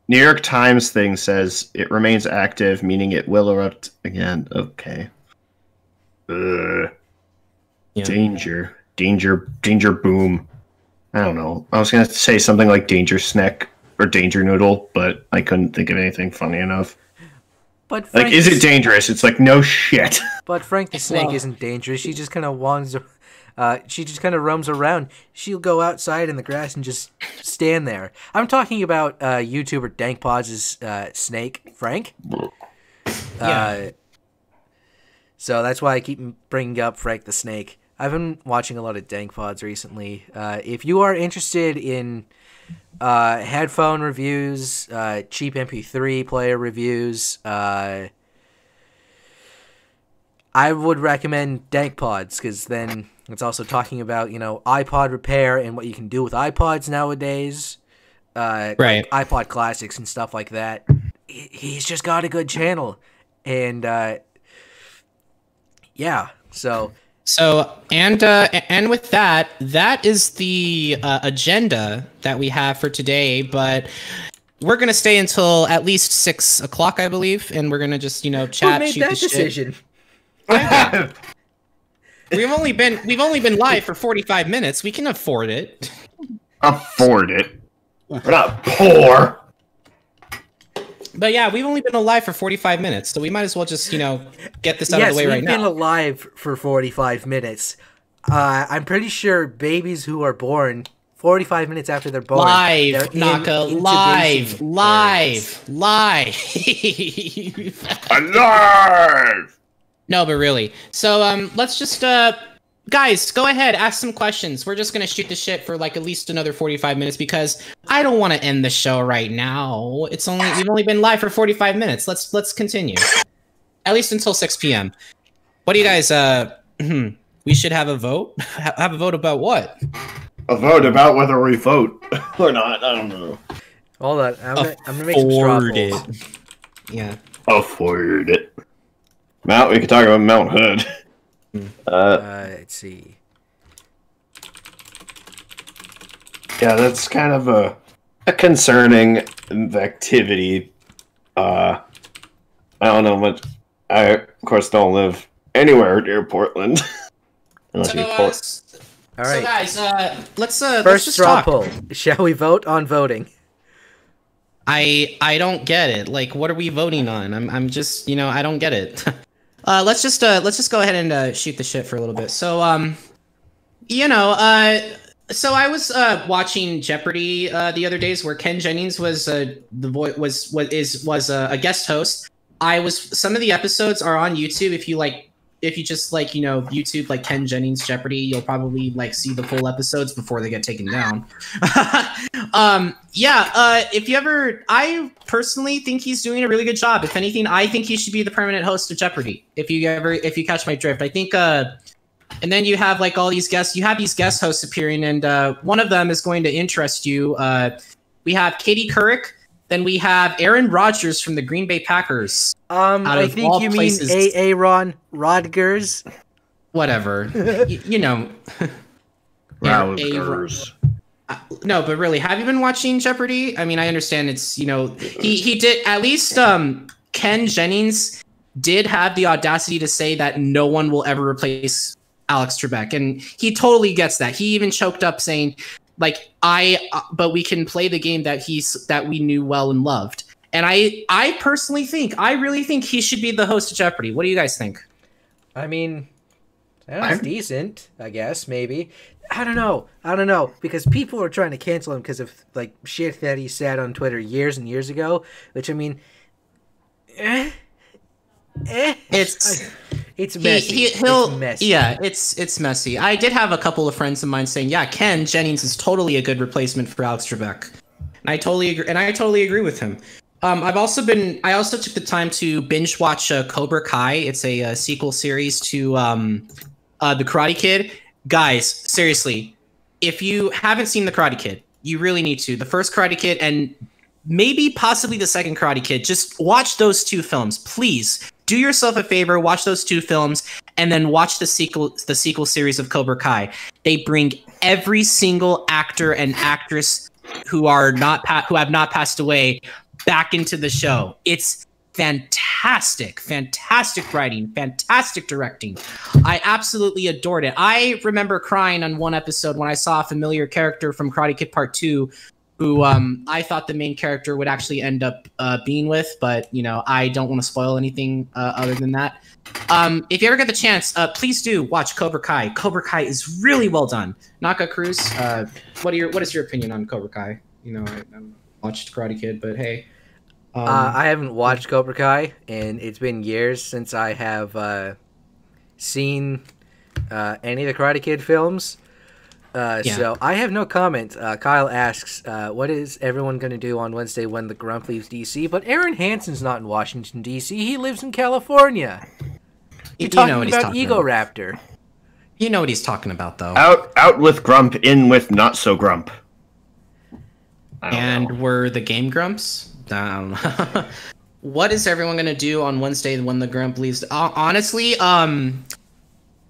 New York Times thing says it remains active, meaning it will erupt again. Okay. Yeah. Danger, boom. I don't know. I was gonna say something like Danger Snack or Danger Noodle, but I couldn't think of anything funny enough. But Frank, like, is it dangerous? It's like, no shit. But Frank the Snake isn't dangerous. She just kind of wanders. She just kind of roams around. She'll go outside in the grass and just stand there. I'm talking about YouTuber DankPaws' snake, Frank. So that's why I keep bringing up Frank the Snake. I've been watching a lot of DankPaws recently. If you are interested in headphone reviews, cheap MP3 player reviews, I would recommend DankPaws, because then it's also talking about, you know, iPod repair and what you can do with iPods nowadays. Right. Like iPod classics and stuff like that. He's just got a good channel. And, yeah, so... and with that is the agenda that we have for today, but we're going to stay until at least 6 o'clock, I believe, and we're going to just, you know, chat. Who made that decision? We've only been live for 45 minutes. We can afford it. Afford it. We're not poor. But yeah, we've only been alive for 45 minutes, so we might as well just, you know, get this out of the way right now. Yes, we've been alive for 45 minutes. I'm pretty sure babies who are born 45 minutes after they're born. Live. Alive! No, but really. So, let's just, guys, go ahead, ask some questions. We're just gonna shoot the shit for like at least another 45 minutes because I don't want to end the show right now. We've only been live for 45 minutes. Let's continue. At least until 6 p.m. What do you guys, we should have a vote? Have a vote about what? A vote about whether we vote or not. I don't know. Hold on. I'm gonna make some straw polls. Yeah. Afford it. Mount, we could talk about Mount Hood. Let's see. Yeah, that's kind of a concerning activity. I don't know much. I, of course, don't live anywhere near Portland. Unless you All right. So guys, let's First just straw talk. poll. Shall we vote on voting? I don't get it. Like, what are we voting on? I'm just, you know, I don't get it. Let's just go ahead and shoot the shit for a little bit. So, you know, So I was watching Jeopardy the other days, where Ken Jennings was the voice was a guest host. Some of the episodes are on YouTube. If you just YouTube like Ken Jennings Jeopardy, you'll probably see the full episodes before they get taken down. If you ever, I personally think he's doing a really good job. If anything, I think he should be the permanent host of Jeopardy. If you catch my drift, I think. And then you have all these guests. You have these guest hosts appearing, and one of them is going to interest you. We have Katie Couric. Then we have Aaron Rodgers from the Green Bay Packers. I think you mean Aaron Rodgers. Whatever. you know. Rodgers. No, but really, have you been watching Jeopardy? I mean, I understand it's, he did, at least Ken Jennings did have the audacity to say that no one will ever replace Alex Trebek. And he totally gets that. He even choked up saying, but we can play the game that we knew well and loved. And I personally really think he should be the host of Jeopardy. What do you guys think? I mean, that's decent, I guess, maybe. I don't know, because people are trying to cancel him because of shit that he said on Twitter years and years ago, which, I mean, it's messy. It's messy. Yeah, it's messy. I did have a couple of friends of mine saying, yeah, Ken Jennings is totally a good replacement for Alex Trebek. And I totally agree with him. I also took the time to binge watch Cobra Kai. It's a sequel series to The Karate Kid. Guys, seriously, if you haven't seen The Karate Kid, you really need to. The first Karate Kid and maybe possibly the second Karate Kid. Just watch those two films, please. Do yourself a favor, watch those two films, and then watch the sequel series of Cobra Kai. They bring every single actor and actress who have not passed away back into the show. It's fantastic writing, fantastic directing. I absolutely adored it. I remember crying on one episode when I saw a familiar character from Karate Kid Part 2 who I thought the main character would actually end up being with, but I don't want to spoil anything other than that. If you ever get the chance, please do watch Cobra Kai. Cobra Kai is really well done. Krüz, what is your opinion on Cobra Kai? I watched Karate Kid, but hey. I haven't watched Cobra Kai, and it's been years since I have seen any of the Karate Kid films. So I have no comment. Kyle asks, what is everyone going to do on Wednesday when the Grump leaves D.C.? But Aaron Hansen's not in Washington, D.C. He lives in California. You're talking about Ego Raptor. You know what he's talking about, though. Out with Grump, in with not so Grump. And we're the Game Grumps? I don't know. What is everyone going to do on Wednesday when the Grump leaves? Honestly,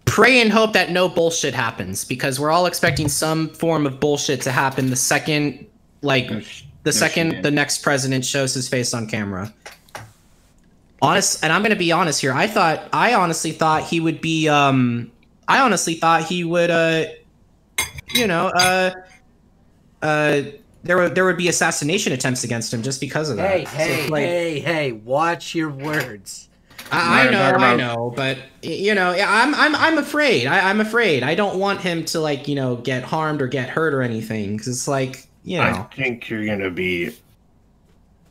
pray and hope that no bullshit happens, because we're all expecting some form of bullshit to happen the second the next president shows his face on camera. And I'm going to be honest here. I honestly thought he would be there would be assassination attempts against him just because of that. Hey, watch your words. I know, but I'm afraid. I'm afraid. I don't want him to get harmed or get hurt or anything, because it's I think you're gonna be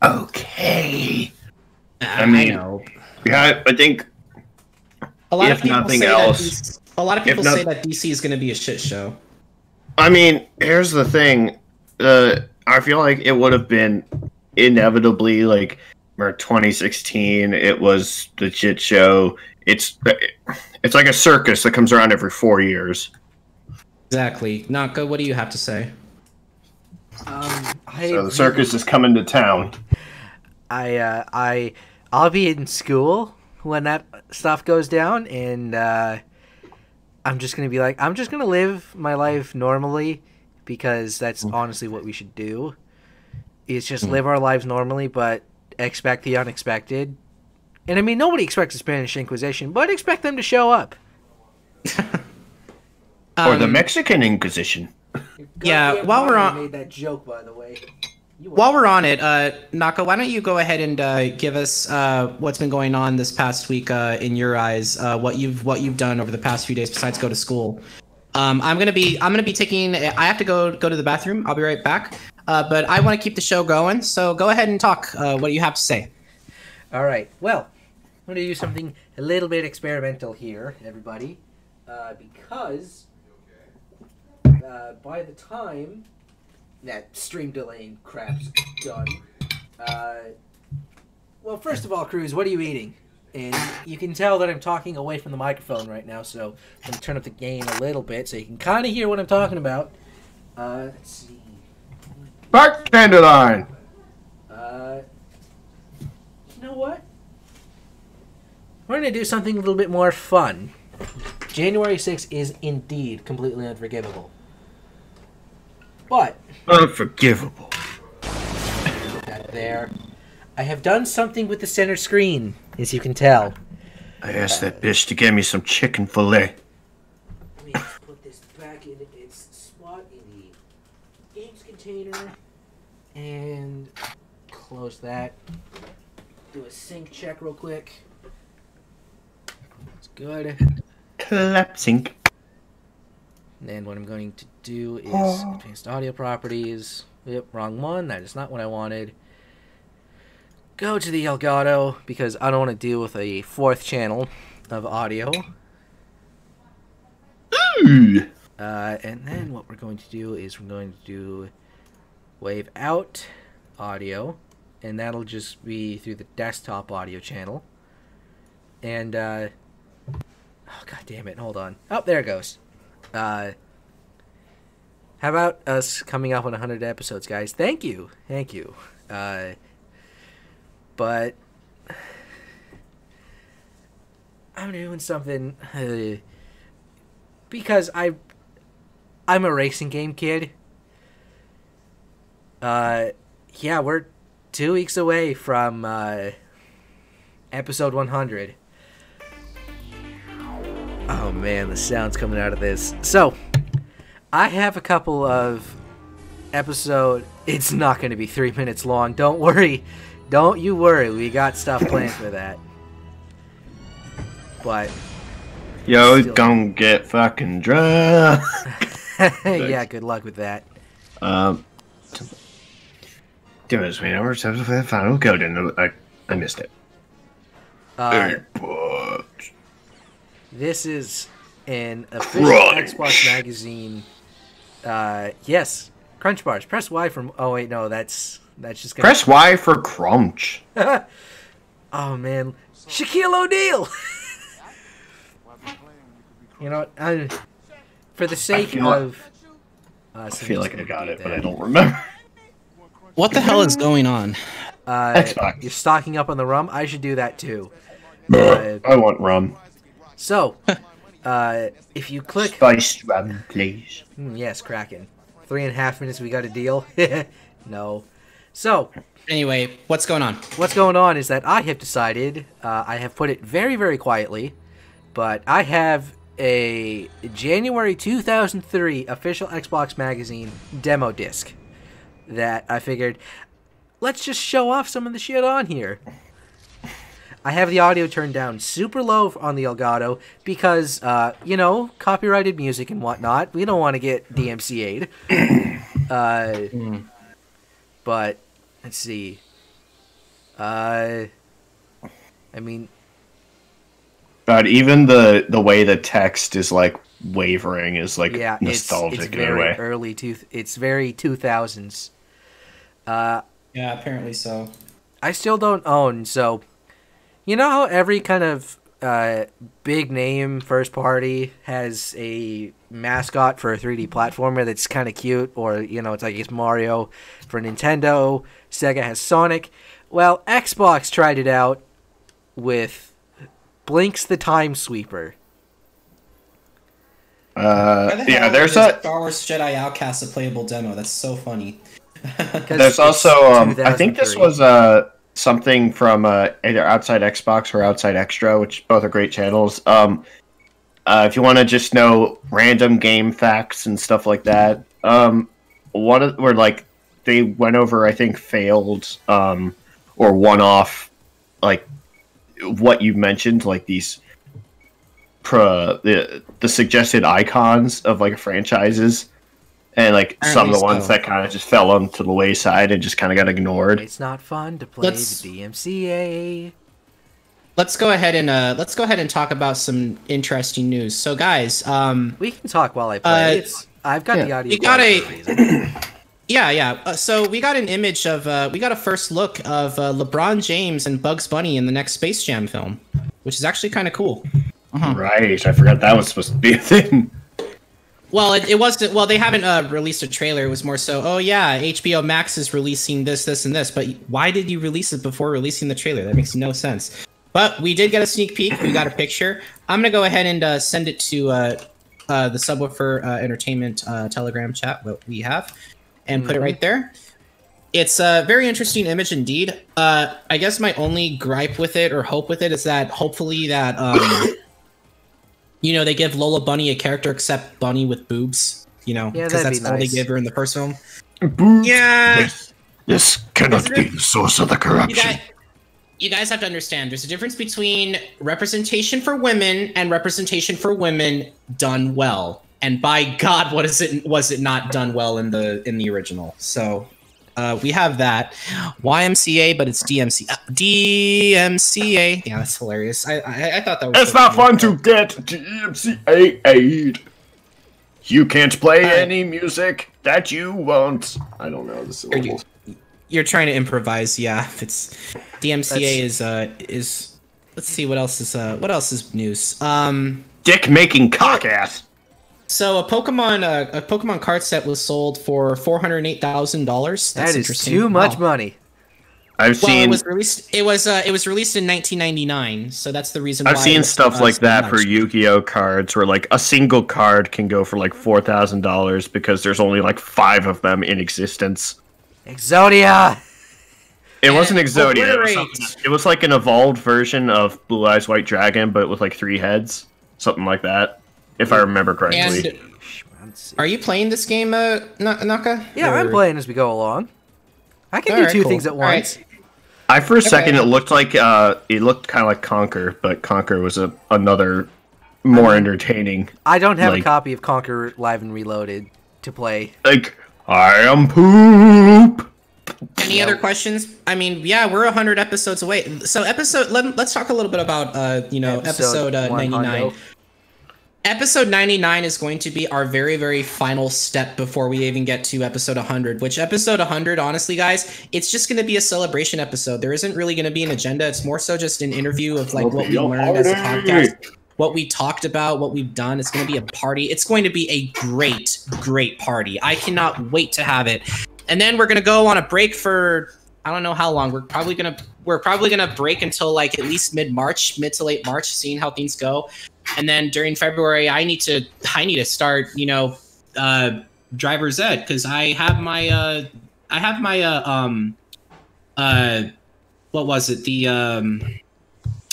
okay. I know. Yeah, I think. A lot of people say that DC is gonna be a shit show. I mean, here's the thing. I feel like it would have been inevitably 2016. It was the shit show. It's like a circus that comes around every 4 years. Exactly. Naka, what do you have to say? So the circus is coming to town. I'll be in school when that stuff goes down, and I'm just gonna be I'm just gonna live my life normally, because that's honestly what we should do. Is just live our lives normally, but expect the unexpected. And I mean, nobody expects the Spanish Inquisition, but expect them to show up. Or the Mexican Inquisition. Yeah, while we're on... made that joke, by the way. While we're on it, Naka, why don't you go ahead and give us what's been going on this past week in your eyes, what you've done over the past few days besides go to school. I'm gonna be taking. I have to go to the bathroom. I'll be right back. But I want to keep the show going. So go ahead and talk. What do you have to say? All right. Well, I'm going to do something a little bit experimental here, everybody, because by the time that stream delaying crap's done, well, first of all, Krüz, what are you eating? And you can tell that I'm talking away from the microphone right now, so I'm going to turn up the gain a little bit so you can kind of hear what I'm talking about. Let's see. Bark Dandelion! You know what? We're going to do something a little bit more fun. January 6th is indeed completely unforgivable. But... Unforgivable. Put that there. I have done something with the center screen, as you can tell. I asked that bitch to get me some chicken fillet. Let me just put this back in its spot in the games container. And close that. Do a sync check real quick. That's good. Clap sync. And then what I'm going to do is advanced audio properties. Yep, wrong one. That is not what I wanted. Go to the Elgato because I don't want to deal with a fourth channel of audio. Ooh. And then what we're going to do is we're going to do wave out audio, and that'll just be through the desktop audio channel. And oh god damn it, hold on. Oh, there it goes. How about us coming up on 100 episodes, guys? Thank you. But I'm doing something because I'm a racing game kid. Yeah, we're 2 weeks away from episode 100. Oh man, the sound's coming out of this. So, I have a couple of it's not going to be 3 minutes long. Don't worry. Don't you worry. We got stuff planned for that. But yo, gonna get fucking drunk. yeah, good luck with that. Damn it, man. We're supposed to play the final code, and I missed it. This is an official Xbox magazine. Yes, Crunch Bars. Press Y for. Oh wait, no, that's just gonna... Press Y for crunch. Oh man, Shaquille O'Neal. You know what? For the sake of... I feel like I got it, but I don't remember. What the hell is going on? Xbox. You're stocking up on the rum? I should do that too. I want rum. So, if you click... Spiced rum, please. Yes, Kraken. 3.5 minutes, we got a deal? No. So... Anyway, what's going on? What's going on is that I have decided, I have put it very, very quietly, but I have a January 2003 official Xbox magazine demo disc that I figured, let's just show off some of the shit on here. I have the audio turned down super low on the Elgato because, you know, copyrighted music and whatnot. We don't want to get DMCA'd. But, let's see. I mean... But even the way the text is, like, wavering is, like, yeah, nostalgic it's in a way. It's very 2000s. Yeah, apparently so. I still don't own, so... You know how every kind of big name first party has a mascot for a 3D platformer that's kind of cute, or, you know, it's like it's Mario for Nintendo, Sega has Sonic. Well, Xbox tried it out with Blinks the Time Sweeper. Yeah, there's a Star Wars Jedi Outcast a playable demo. That's so funny. There's also I think this was something from either Outside Xbox or Outside Extra, which both are great channels. If you want to just know random game facts and stuff like that, where like they went over, I think, failed or one-off, like what you mentioned, like these the suggested icons of like franchises, and like some of the ones that kind of just fell onto the wayside and just kind of got ignored. It's not fun to play the DMCA. Let's go ahead and talk about some interesting news. So, guys, we can talk while I play. I've got the audio. We got so we got an image of we got a first look of LeBron James and Bugs Bunny in the next Space Jam film, which is actually kind of cool. Right, I forgot that was supposed to be a thing. Well, it wasn't. Well, they haven't released a trailer. It was more so, oh yeah, HBO Max is releasing this, and this. But why did you release it before releasing the trailer? That makes no sense. But we did get a sneak peek. We got a picture. I'm gonna go ahead and send it to the Subwoofer Entertainment Telegram chat what we have, and put it right there. It's a very interesting image indeed. I guess my only gripe with it or hope with it is that hopefully that they give Lola Bunny a character except Bunny with boobs. Because that's all they give her in the first film. Boobs. Yeah. This cannot be the source of the corruption. You guys have to understand, there's a difference between representation for women and representation for women done well. And by God, was it not done well in the original? So we have that YMCA, but it's DMCA. Yeah, that's hilarious. I thought that was. It's not fun to get DMCA aid. You can't play any music that you want. I don't know the syllables. You're trying to improvise, yeah. It's DMCA is. Let's see what else is news. Dick making cock ass. So a Pokemon card set was sold for $408,000. That is too much money. I've seen. It was released. It was released in 1999, so that's the reason. I've seen stuff like that for Yu-Gi-Oh cards, where like a single card can go for like $4,000 because there's only like 5 of them in existence. Exodia. It wasn't Exodia. It was like an evolved version of Blue Eyes White Dragon, but with like 3 heads, something like that, if I remember correctly. And are you playing this game, Naka? Yeah, I'm playing as we go along. I can do 2 things at once. For a second, it looked like kind of like Conquer, but Conquer was another more entertaining. I don't have a copy of Conquer Live and Reloaded to play. Like, I am poop. Any other questions? I mean, yeah, we're 100 episodes away. So let's talk a little bit about episode 99. Episode 99 is going to be our very, very final step before we even get to episode 100, which episode 100, honestly, guys, it's just going to be a celebration episode. There isn't really going to be an agenda. It's more so just an interview of like what we learned as a podcast, what we talked about, what we've done. It's going to be a party. It's going to be a great, great party. I cannot wait to have it. And then we're going to go on a break for, I don't know how long. We're probably going to break until like at least mid to late March, seeing how things go. And then during February, I need to start, driver's ed, because I have my what was it,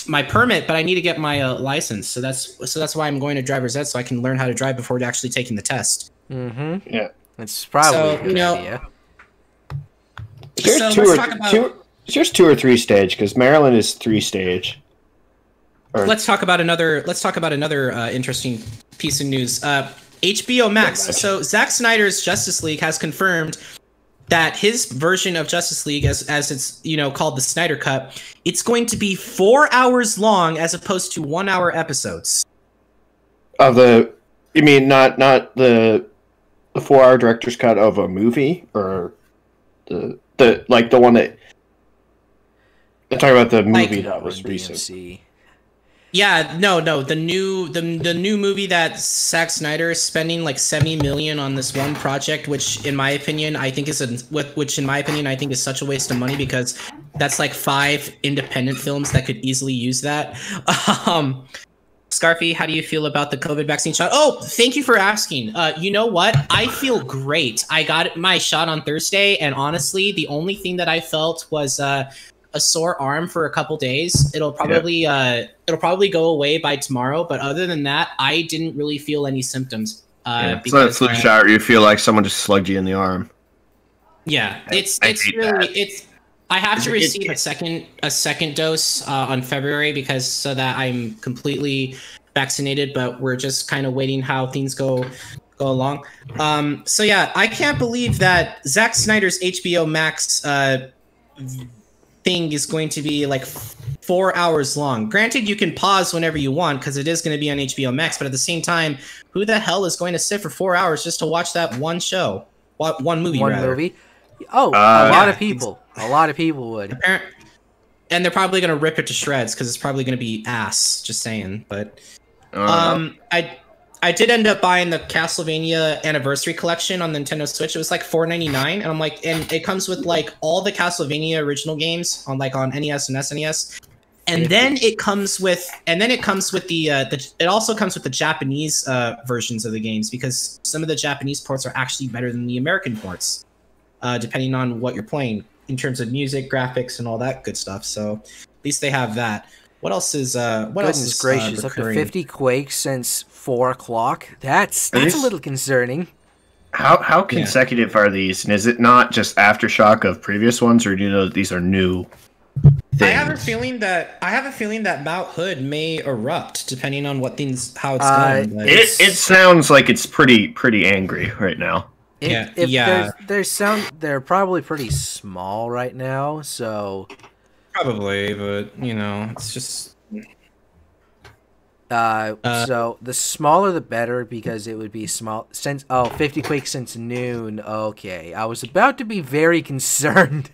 my permit, but I need to get my license. So that's why I'm going to driver's ed, so I can learn how to drive before actually taking the test. Mm-hmm. Yeah, it's probably a good idea. Here's 2 or 3 stage, because Maryland is 3 stage. Let's talk about another interesting piece of news. HBO Max. So Zack Snyder's Justice League has confirmed that his version of Justice League, as it's called the Snyder Cut, it's going to be 4 hours long as opposed to 1 hour episodes. You mean not the 4 hour director's cut of a movie, or the one that I'm talking about, the movie that was recent. Yeah, no, the new movie that Zack Snyder is spending like $70 million on this one project, which in my opinion I think is such a waste of money, because that's like 5 independent films that could easily use that. Scarfy, how do you feel about the COVID vaccine shot? Oh, thank you for asking. You know what? I feel great. I got my shot on Thursday, and honestly, the only thing that I felt was a sore arm for a couple days. It'll probably go away by tomorrow, but other than that, I didn't really feel any symptoms. It's not a flu shot where you feel like someone just slugged you in the arm. Yeah, I have to receive a second dose on February, so that I'm completely vaccinated, but we're just kind of waiting how things go along. So yeah, I can't believe that Zack Snyder's HBO Max thing is going to be like 4 hours long. Granted, you can pause whenever you want because it is going to be on HBO Max, but at the same time, who the hell is going to sit for 4 hours just to watch that one show? One movie, rather. Oh, a lot of people. A lot of people would. And they're probably going to rip it to shreds because it's probably going to be ass, just saying. But I did end up buying the Castlevania Anniversary Collection on Nintendo Switch. It was like $4.99, and I'm like, and it comes with like all the Castlevania original games on NES and SNES. And then it comes with it also comes with the Japanese versions of the games, because some of the Japanese ports are actually better than the American ports, depending on what you're playing in terms of music, graphics, and all that good stuff. So at least they have that. What else is Goodness gracious, up to 50 quakes since 4 o'clock. That's a little concerning. How consecutive are these? And is it not just aftershock of previous ones, or do you know that these are new things? I have a feeling that Mount Hood may erupt depending on how it's going. It sounds like it's pretty angry right now. They're probably pretty small right now, so probably, but it's just so the smaller the better, because it would be small since 50 quakes since noon. Okay, I was about to be very concerned.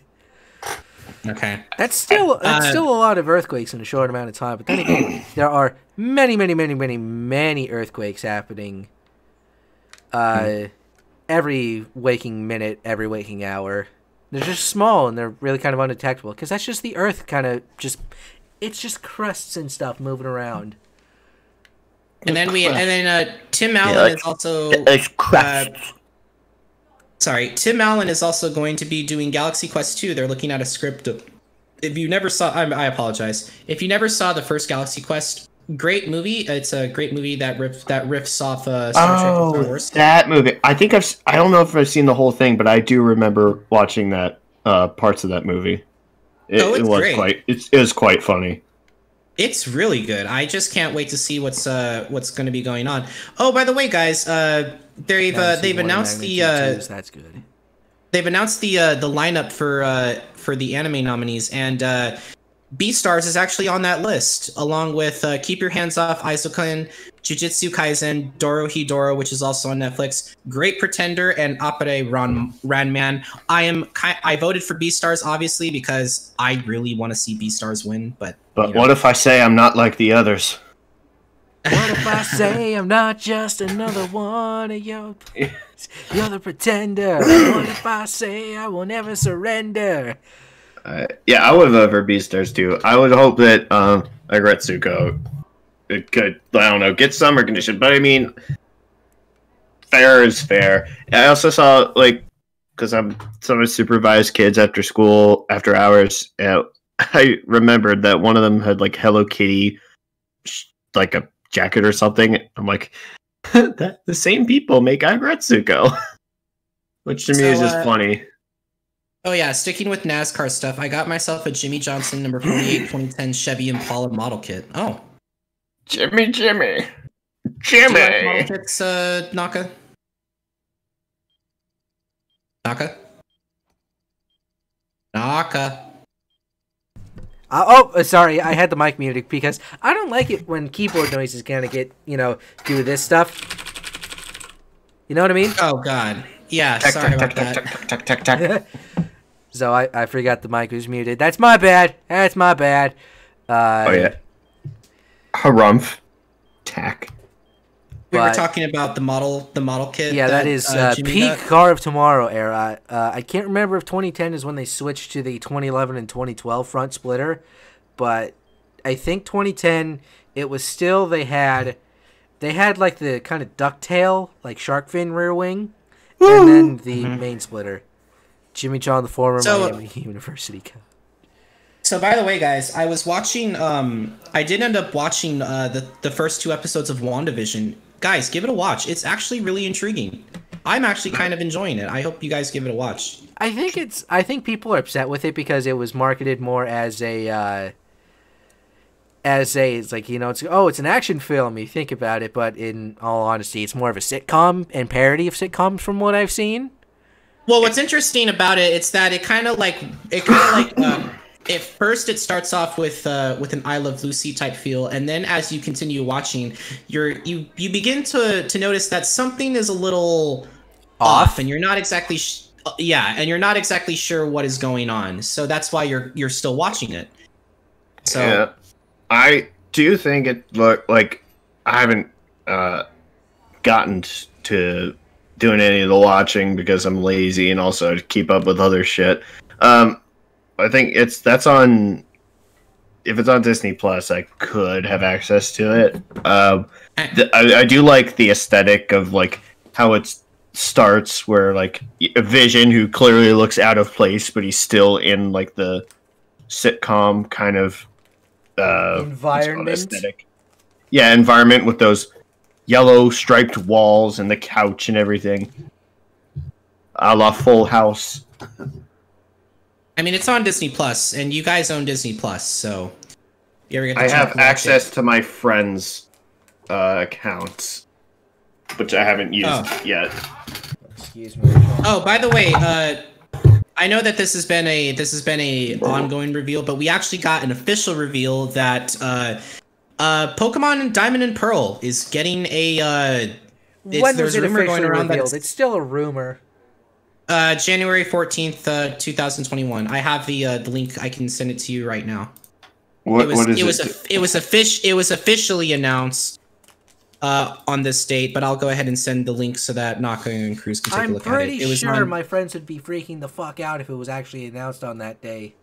Okay, that's still a lot of earthquakes in a short amount of time, but then again, there are many earthquakes happening every waking minute, every waking hour. They're just small and they're really kind of undetectable, because that's just the earth it's just crusts and stuff moving around. And then Tim Allen is also Tim Allen is also going to be doing Galaxy Quest 2. They're looking at a script of, if you never saw, I apologize. If you never saw the first Galaxy Quest, great movie. It's a great movie that riffs off Star Trek and Star Wars. That movie. I don't know if I've seen the whole thing, but I do remember watching that parts of that movie. It was quite funny. It's really good. I just can't wait to see what's going to be going on. Oh, by the way, guys, they've announced that's good. They've announced the lineup for the anime nominees, and Beastars is actually on that list, along with Keep Your Hands Off Isoken, Jujutsu Kaisen, Dorohedoro, which is also on Netflix, Great Pretender, and Appare Ranman. I voted for Beastars, obviously, because I really want to see Beastars win, but what if I say I'm not like the others? What if I say I'm not just another one of your... You're the pretender. What if I say I will never surrender? Yeah, I would vote for Beastars too. I would hope that Agretsuko could, I don't know, get some recognition. But I mean, fair is fair. I also saw, because I'm some of supervised kids after school, after hours, I remembered that one of them had Hello Kitty, like a jacket or something. I'm like, the same people make Agretsuko, which to me is just funny. Oh yeah, sticking with NASCAR stuff, I got myself a Jimmy Johnson number 48 2010 Chevy Impala model kit. Oh, Jimmy. Do you like model kits, Naka? Sorry, I had the mic muted because I don't like it when keyboard noises kind of get, do this stuff. You know what I mean? Oh, God. Yeah, sorry about that. So I forgot the mic was muted. That's my bad. Oh, yeah. Harumph. Tack. We were talking about the model kit. Yeah, that is peak Car of Tomorrow era. I can't remember if 2010 is when they switched to the 2011 and 2012 front splitter, but I think 2010 it was still they had like the kind of ducktail, like shark fin rear wing, and then the main splitter. Jimmy John, the former Miami University coach. So, by the way, guys, I was watching. I did end up watching the first 2 episodes of WandaVision. Guys, give it a watch. It's actually really intriguing. I'm actually kind of enjoying it. I hope you guys give it a watch. I think people are upset with it because it was marketed more as a as it's like, it's an action film. You think about it, but in all honesty, it's more of a sitcom and parody of sitcoms from what I've seen. Well, what's interesting about it, it's that at first it starts off with an I Love Lucy type feel, and then as you continue watching, you begin to notice that something is a little off, and you're not exactly sure what is going on. So that's why you're still watching it. So yeah. I do think it looked like I haven't gotten to doing any of the watching because I'm lazy and also to keep up with other shit. I think that's on. If it's on Disney Plus, I could have access to it. I do like the aesthetic of like how it starts, where like a Vision who clearly looks out of place, but he's still in like the sitcom kind of environment. Aesthetic. Yeah, environment with those yellow striped walls and the couch and everything, a la Full House. I mean, it's on Disney Plus, and you guys own Disney Plus, so you ever get to I have access to my friends' accounts, which I haven't used yet. Excuse me. Oh, by the way, I know that this has been a ongoing reveal, but we actually got an official reveal that Pokemon Diamond and Pearl is getting a. When was it officially revealed? It's still a rumor. January 14th, 2021. I have the link. I can send it to you right now. It was officially announced on this date, but I'll go ahead and send the link so that Nakainu and Krüz can take a look at it. I'm pretty sure my friends would be freaking the fuck out if it was actually announced on that day.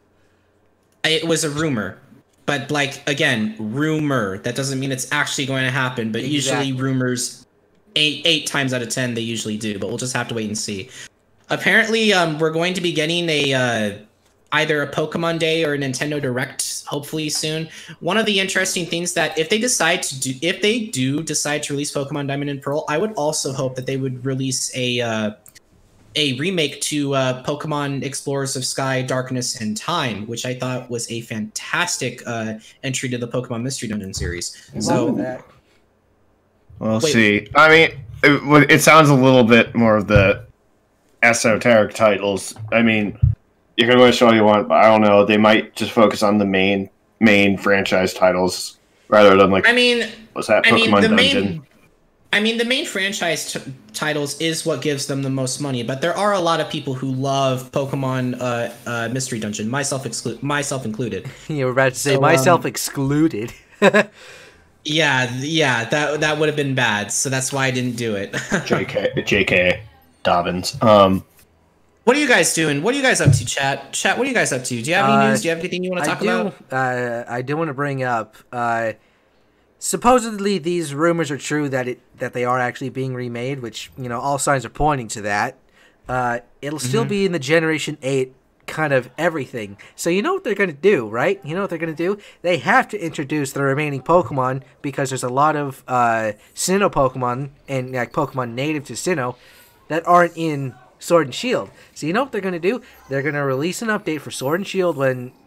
It was a rumor, but like again, rumor. That doesn't mean it's actually going to happen. But usually rumors, eight times out of 10, they usually do. But we'll just have to wait and see. Apparently, we're going to be getting either a Pokemon Day or a Nintendo Direct, hopefully soon. One of the interesting things that if they do decide to release Pokemon Diamond and Pearl, I would also hope that they would release a remake to Pokemon Explorers of Sky, Darkness, and Time, which I thought was a fantastic entry to the Pokemon Mystery Dungeon series. We'll see. I mean, it sounds a little bit more of the esoteric titles. I mean, you can wish all you want, but I don't know. They might just focus on the main franchise titles rather than like. Pokemon Dungeon? The main franchise titles is what gives them the most money, but there are a lot of people who love Pokemon Mystery Dungeon, myself included. You were about to say myself excluded. Yeah, that would have been bad, so that's why I didn't do it. JK Dobbins. What are you guys doing? What are you guys up to, chat? Chat, what are you guys up to? Do you have any news? Do you have anything you want to talk about? I do want to bring up, supposedly these rumors are true that they are actually being remade, which, all signs are pointing to that. It'll still be in the Generation 8 kind of everything. So you know what they're going to do, right? You know what they're going to do? They have to introduce the remaining Pokemon because there's a lot of Sinnoh Pokemon and like Pokemon native to Sinnoh that aren't in Sword and Shield. So you know what they're going to do? They're going to release an update for Sword and Shield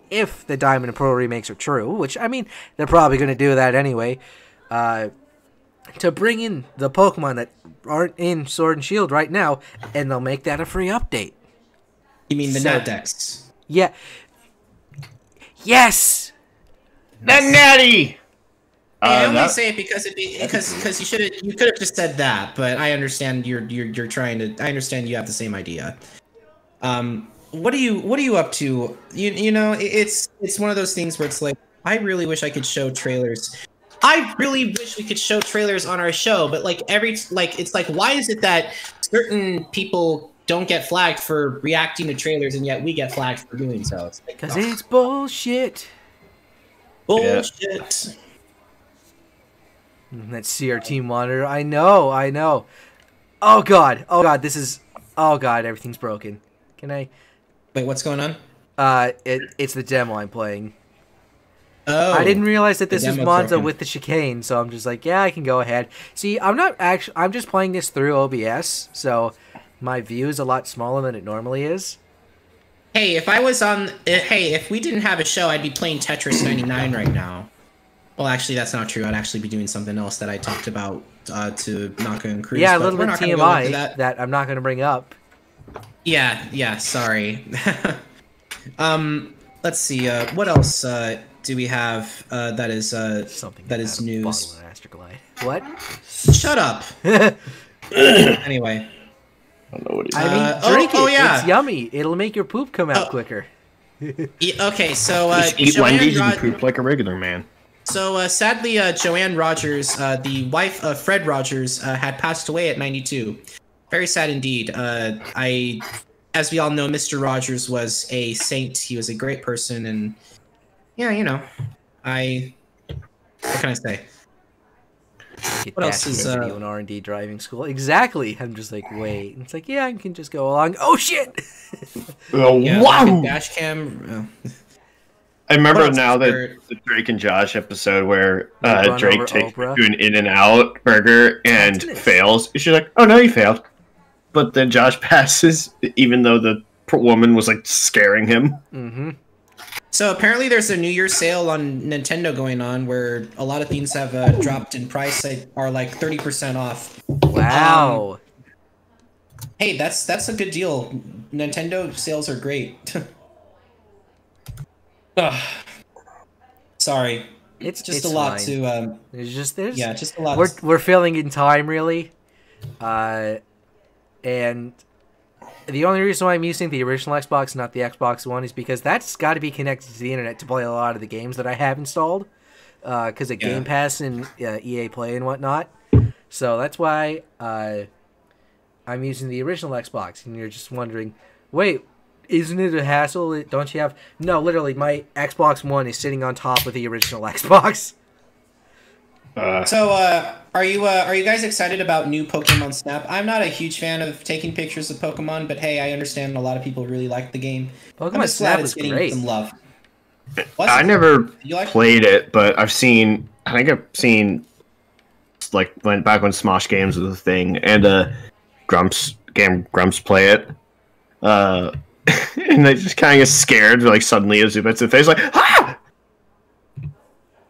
if the Diamond and Pearl remakes are true, which, I mean, they're probably going to do that anyway, to bring in the Pokemon that aren't in Sword and Shield right now, and they'll make that a free update. You mean the Natdex? Yeah. Yes! The Natty! I only say it because you could have just said that, but I understand you're trying to. I understand you have the same idea. What are you up to? It's one of those things where it's like I really wish I could show trailers. I really wish we could show trailers on our show, but it's like why is it that certain people don't get flagged for reacting to trailers and yet we get flagged for doing so? Because it's bullshit. Bullshit. Yeah. That CRT monitor. I know. Oh god, everything's broken. Can I? Wait, what's going on? It's the demo I'm playing. Oh. I didn't realize that this was Monza with the chicane, so I'm just like, yeah, I can go ahead. See, I'm just playing this through OBS, so my view is a lot smaller than it normally is. Hey, if we didn't have a show, I'd be playing Tetris 99 right now. Well, actually, that's not true. I'd actually be doing something else that I talked about to Naka and Krüz. Yeah, a little bit TMI that I'm not going to bring up. Yeah, sorry. Let's see. What else do we have that is Something that is news? What? Shut up. Anyway. I don't know what I mean, drink it. Yeah. It's yummy. It'll make your poop come out quicker. Okay, so just eat Wendy's and poop like a regular man. So sadly, Joanne Rogers, the wife of Fred Rogers, had passed away at 92. Very sad indeed. As we all know, Mr. Rogers was a saint. He was a great person, and yeah, you know, what can I say? What else is an R&D driving school? Exactly. I'm just like, wait. It's like, yeah, I can just go along. Oh shit! Yeah, wow. Dash cam. I remember now that the Drake and Josh episode where Drake takes to an In-N-Out burger and fails. She's like, "Oh no, you failed." But then Josh passes, even though the woman was like scaring him. Mm-hmm. So apparently there's a New Year's sale on Nintendo going on where a lot of things have dropped in price, are like 30% off. Wow. Hey, that's a good deal. Nintendo sales are great. Sorry. It's just a lot to there's just a lot. We're filling in time really. And the only reason why I'm using the original Xbox, not the Xbox One, is because that's got to be connected to the internet to play a lot of the games that I have installed, because of Game Pass and EA Play and whatnot. So that's why I'm using the original Xbox. And you're just wondering, wait, isn't it a hassle? Don't you have... No, literally, my Xbox One is sitting on top of the original Xbox. So, are you guys excited about new Pokemon Snap? I'm not a huge fan of taking pictures of Pokemon, but hey, I understand a lot of people really like the game. Pokemon Snap is great. Some love. I never played it, but I've seen... I think I've seen... Like, back when Smosh Games was a thing, and Grumps play it. And they just kind of get scared, like, suddenly a Zubatsu face, like,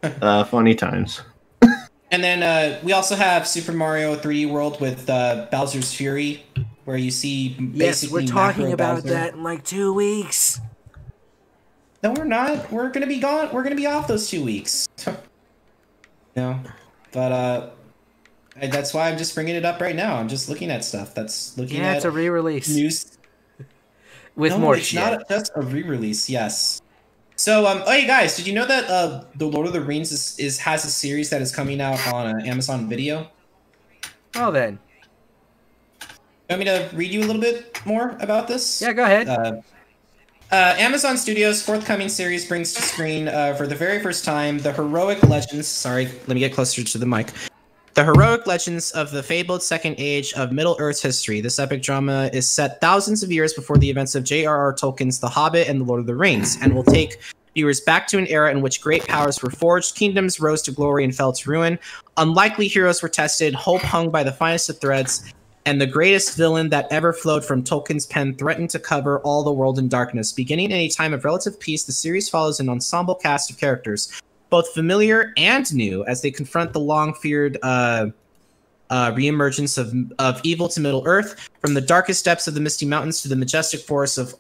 ah! Funny times. And then we also have Super Mario 3D World with Bowser's Fury, where you see basically we're talking Macro about Bowser. that in like 2 weeks. No, we're not. We're gonna be gone. We're gonna be off those 2 weeks. No, but that's why I'm just bringing it up right now. I'm just looking at stuff. Yeah, it's a re-release news with more shit. It's not just a re-release. Yes. So, hey guys, did you know that the Lord of the Rings has a series that is coming out on Amazon Video? Oh, then. You want me to read you a little bit more about this? Yeah, go ahead. Amazon Studios' forthcoming series brings to screen, for the very first time, the heroic legends... Sorry, let me get closer to the mic. The heroic legends of the fabled Second Age of Middle-earth's history. This epic drama is set thousands of years before the events of J.R.R. Tolkien's The Hobbit and The Lord of the Rings, and will take viewers back to an era in which great powers were forged, kingdoms rose to glory and fell to ruin, unlikely heroes were tested, hope hung by the finest of threads, and the greatest villain that ever flowed from Tolkien's pen threatened to cover all the world in darkness. Beginning in a time of relative peace, the series follows an ensemble cast of characters, both familiar and new, as they confront the long-feared reemergence of evil to Middle-earth, from the darkest depths of the Misty Mountains to the majestic forests of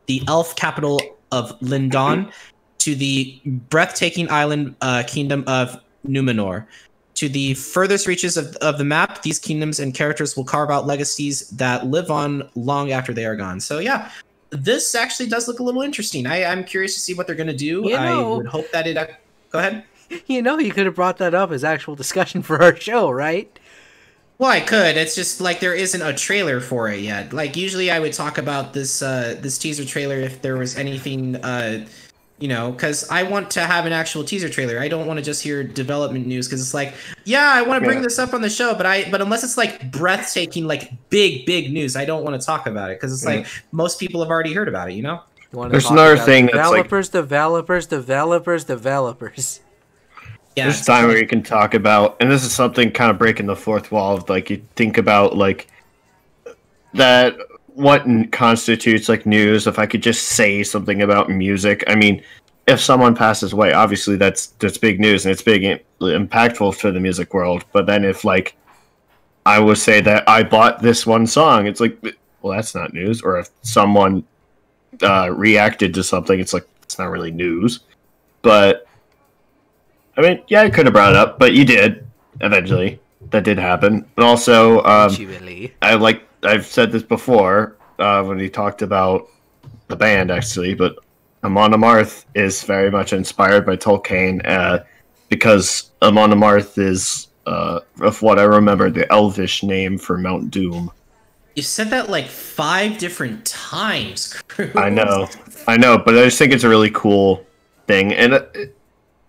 the elf capital of Lindon, to the breathtaking island kingdom of Numenor. To the furthest reaches of the map, these kingdoms and characters will carve out legacies that live on long after they are gone. So yeah, this actually does look a little interesting. I'm curious to see what they're going to do. I would hope that it... Go ahead. You know, you could have brought that up as actual discussion for our show, right? Well, I could. It's just like there isn't a trailer for it yet. Like usually, I would talk about this this teaser trailer if there was anything, you know, because I want to have an actual teaser trailer. I don't want to just hear development news because it's like, yeah, I want to bring this up on the show, but unless it's like breathtaking, like big news, I don't want to talk about it because it's like most people have already heard about it, you know. There's another thing that's like developers. Yeah, there's a time where you can talk about, and this is something kind of breaking the fourth wall of like you think about like that what constitutes like news. If I could just say something about music, I mean, if someone passes away, obviously that's big news and it's big impactful for the music world. But then if like I would say that I bought this one song, it's like, well, that's not news. Or if someone reacted to something, it's like it's not really news. But I mean, yeah, I could have brought it up, but you did eventually. That did happen. And also, I've said this before when we talked about the band actually, but Amon Amarth is very much inspired by Tolkien because Amon Amarth is, of what I remember, the Elvish name for Mount Doom. You said that like 5 different times, Krüz. I know, but I just think it's a really cool thing, and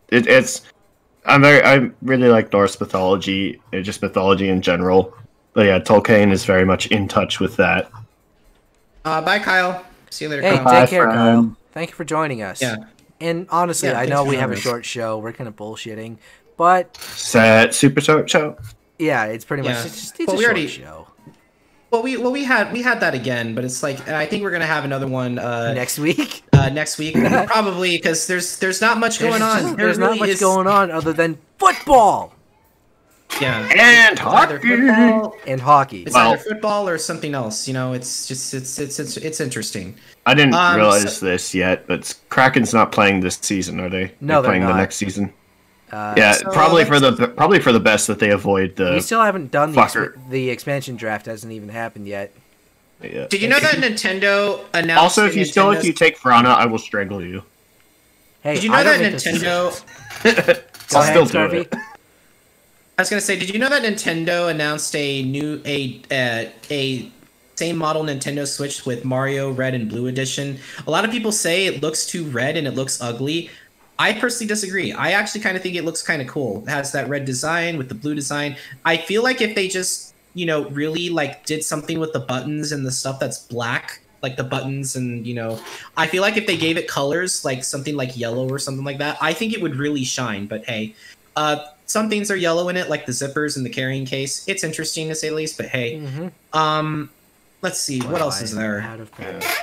it's. I really like Norse mythology, just mythology in general. But yeah, Tolkien is very much in touch with that. Bye, Kyle. See you later, Hey, Kyle. take care, Kyle. Thank you for joining us. Yeah. And honestly, I know we have a short show. We're kind of bullshitting, but Super short show. Yeah, it's pretty much it's a short show. Well, we had that again, but it's like I think we're gonna have another one next week. Next week, probably, because there's not much going on. There's not much going on other than football. Yeah, and hockey. And hockey. It's either football or something else. You know, it's just it's interesting. I didn't realize this yet, but Kraken's not playing this season, are they? No, they're playing not. The next season. Probably for the best that they avoid the. We still haven't done the expansion draft. Hasn't even happened yet. Yeah. Did you know that Nintendo announced? Also, if you take Frana, I will strangle you. Hey, did you know that Nintendo? I'll still do it. I was gonna say, did you know that Nintendo announced a new same model Nintendo Switch with Mario Red and Blue Edition? A lot of people say it looks too red and it looks ugly. I personally disagree. I actually kind of think it looks kind of cool. It has that red design with the blue design. I feel like if they just, really like did something with the buttons and the stuff that's black, like the buttons and, I feel like if they gave it colors, like something like yellow or something like that, I think it would really shine. But hey, some things are yellow in it, like the zippers and the carrying case. It's interesting to say the least, but hey. Let's see, what else is there?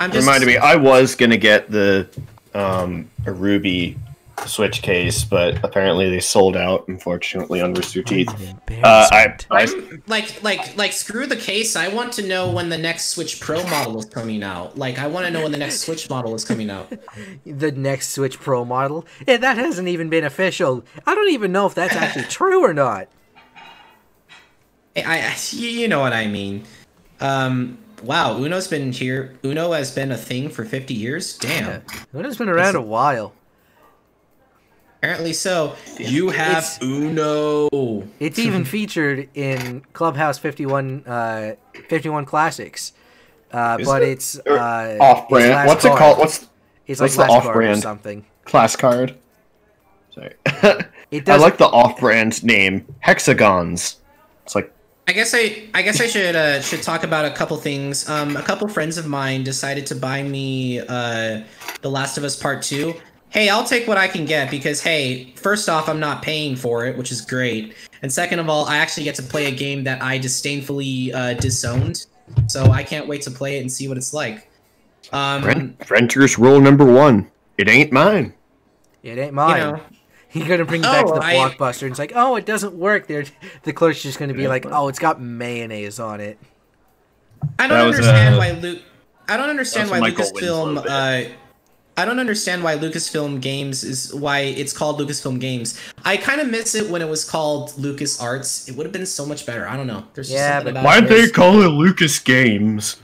I'm just reminded me, I was gonna get the a ruby Switch case, but apparently they sold out, unfortunately, on Rooster Teeth. Like screw the case. I want to know when the next Switch Pro model is coming out. Like, I want to know when the next Switch model is coming out. The next Switch Pro model? Yeah, that hasn't even been official. I don't even know if that's actually true or not. You know what I mean. Wow, Uno's been here. Uno has been a thing for 50 years? Damn. Yeah. Uno's been around a while. Apparently so. You have Uno. It's even featured in Clubhouse 51 Classics. But it's off-brand. What's it called? What's the off-brand? Something. Class card. Sorry. I like the off-brand name. Hexagons. It's like I guess I should talk about a couple things. A couple friends of mine decided to buy me The Last of Us Part 2. Hey, I'll take what I can get because, hey, first off, I'm not paying for it, which is great. And second of all, I actually get to play a game that I disdainfully disowned. So I can't wait to play it and see what it's like. Renters rule number 1. It ain't mine. It ain't mine. You're going to bring it back to the Blockbuster and it's like, oh, it doesn't work. The clerk's just going to be like, oh, it's got mayonnaise on it. I don't understand why Lucasfilm... I don't understand why Lucasfilm Games why it's called Lucasfilm Games. I kind of miss it when it was called Lucas Arts. It would have been so much better. I don't know. There's just something about why'd they call it Lucas Games?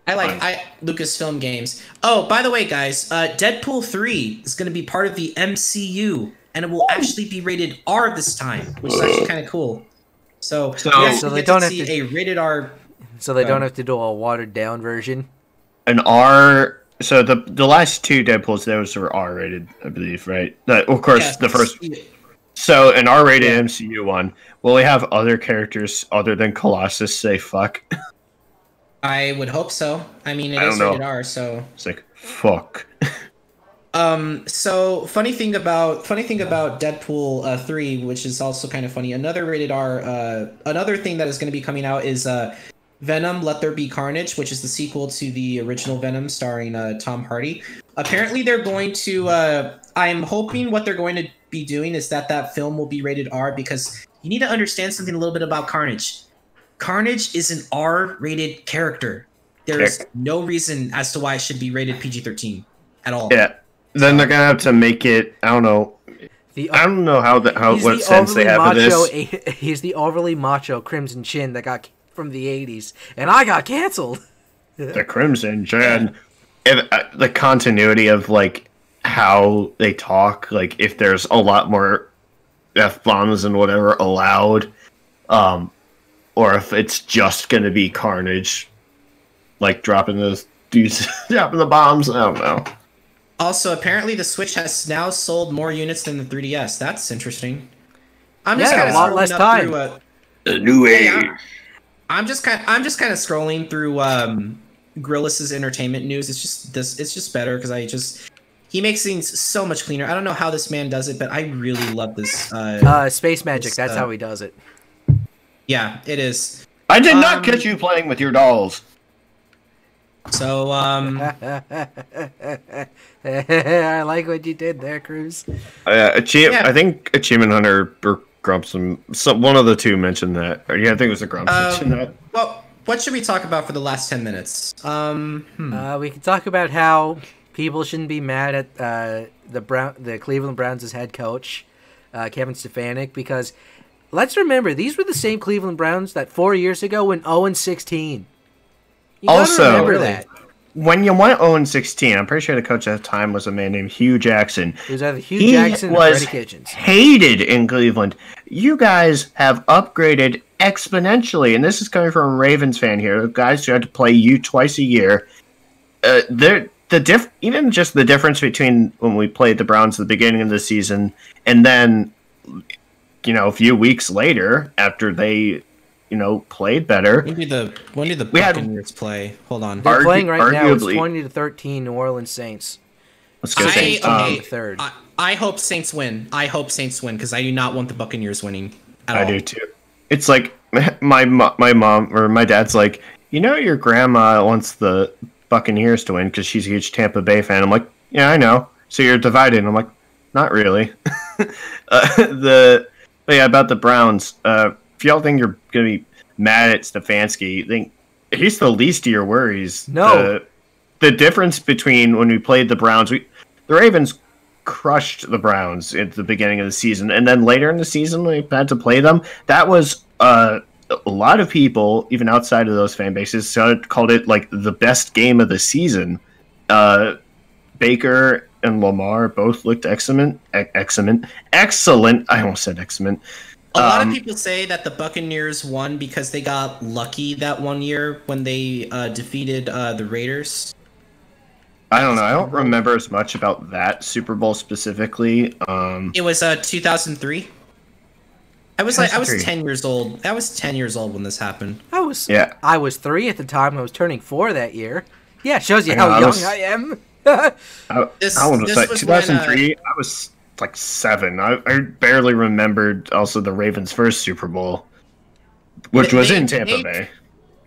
I like Lucasfilm Games. Oh, by the way, guys, Deadpool 3 is going to be part of the MCU, and it will actually be rated R this time, which is actually kind of cool. So they don't have to see a rated R. So they don't have to do a watered down version. An R. So the last 2 Deadpools, those were R-rated, I believe, right? Of course, the first. So an R-rated MCU one. Will we have other characters other than Colossus say fuck? I would hope so. I mean, it is rated R, so it's like fuck. So funny thing about Deadpool 3, which is also kind of funny. Another rated R. Another thing that is going to be coming out is Venom: Let There Be Carnage, which is the sequel to the original Venom starring Tom Hardy. Apparently, they're going to. I'm hoping what they're going to be doing is that film will be rated R, because you need to understand something a little bit about Carnage. Carnage is an R-rated character. There's no reason as to why it should be rated PG-13 at all. Yeah. Then they're gonna have to make it. I don't know. I don't know what sense they have of this. He's the overly macho Crimson Chin that got from the 80s, and I got canceled. The Crimson Chin. If, the continuity of like how they talk, like if there's a lot more F-bombs and whatever allowed, or if it's just gonna be Carnage, like dropping the bombs. I don't know. Also, apparently the Switch has now sold more units than the 3DS. That's interesting. I'm just kind of a lot less time. The new age. I'm just kind of scrolling through Grillis's entertainment news. It's just better because he makes things so much cleaner. I don't know how this man does it, but I really love this. Space magic. That's how he does it. Yeah, it is. I did not catch you playing with your dolls. So, I like what you did there, Krüz. I think Achievement Hunter or Grumps, one of the two mentioned that. Or, yeah, I think it was a Grumps mentioned that. Well, what should we talk about for the last 10 minutes? We can talk about how people shouldn't be mad at the Cleveland Browns' head coach, Kevin Stefanski, because let's remember, these were the same Cleveland Browns that 4 years ago went 0-16. You also, remember that. When you went 0-16, I'm pretty sure the coach at the time was a man named Hugh Jackson. It was either Hugh Jackson or Freddie Kitchens. Hated in Cleveland. You guys have upgraded exponentially, and this is coming from a Ravens fan here. The guys who had to play you twice a year. Even just the difference between when we played the Browns at the beginning of the season and then, a few weeks later after they played better. When did the Buccaneers play? Hold on. They're playing right now. It's 20-13 New Orleans Saints. Let's go Saints. Third. I hope Saints win. I hope Saints win because I do not want the Buccaneers winning at all. I do too. It's like my mom or my dad's like, your grandma wants the Buccaneers to win because she's a huge Tampa Bay fan. I'm like, yeah, I know. So you're divided. I'm like, not really. About the Browns. If y'all think you're gonna be mad at Stefanski, think he's the least of your worries. No, the difference between when we played the Browns, the Ravens crushed the Browns at the beginning of the season, and then later in the season we had to play them. That was a lot of people, even outside of those fan bases, called it like the best game of the season. Baker and Lamar both looked excellent. Excellent. I almost said excellent. A lot of people say that the Buccaneers won because they got lucky that one year when they defeated the Raiders. I don't know. I don't remember as much about that Super Bowl specifically. It was 2003. I was 10 years old. I was 10 years old when this happened. I was 3 at the time. I was turning 4 that year. Yeah, it shows you how young I am. I want to say 2003. I was like 7. I barely remembered also the Ravens' first Super Bowl, which was in Tampa Bay.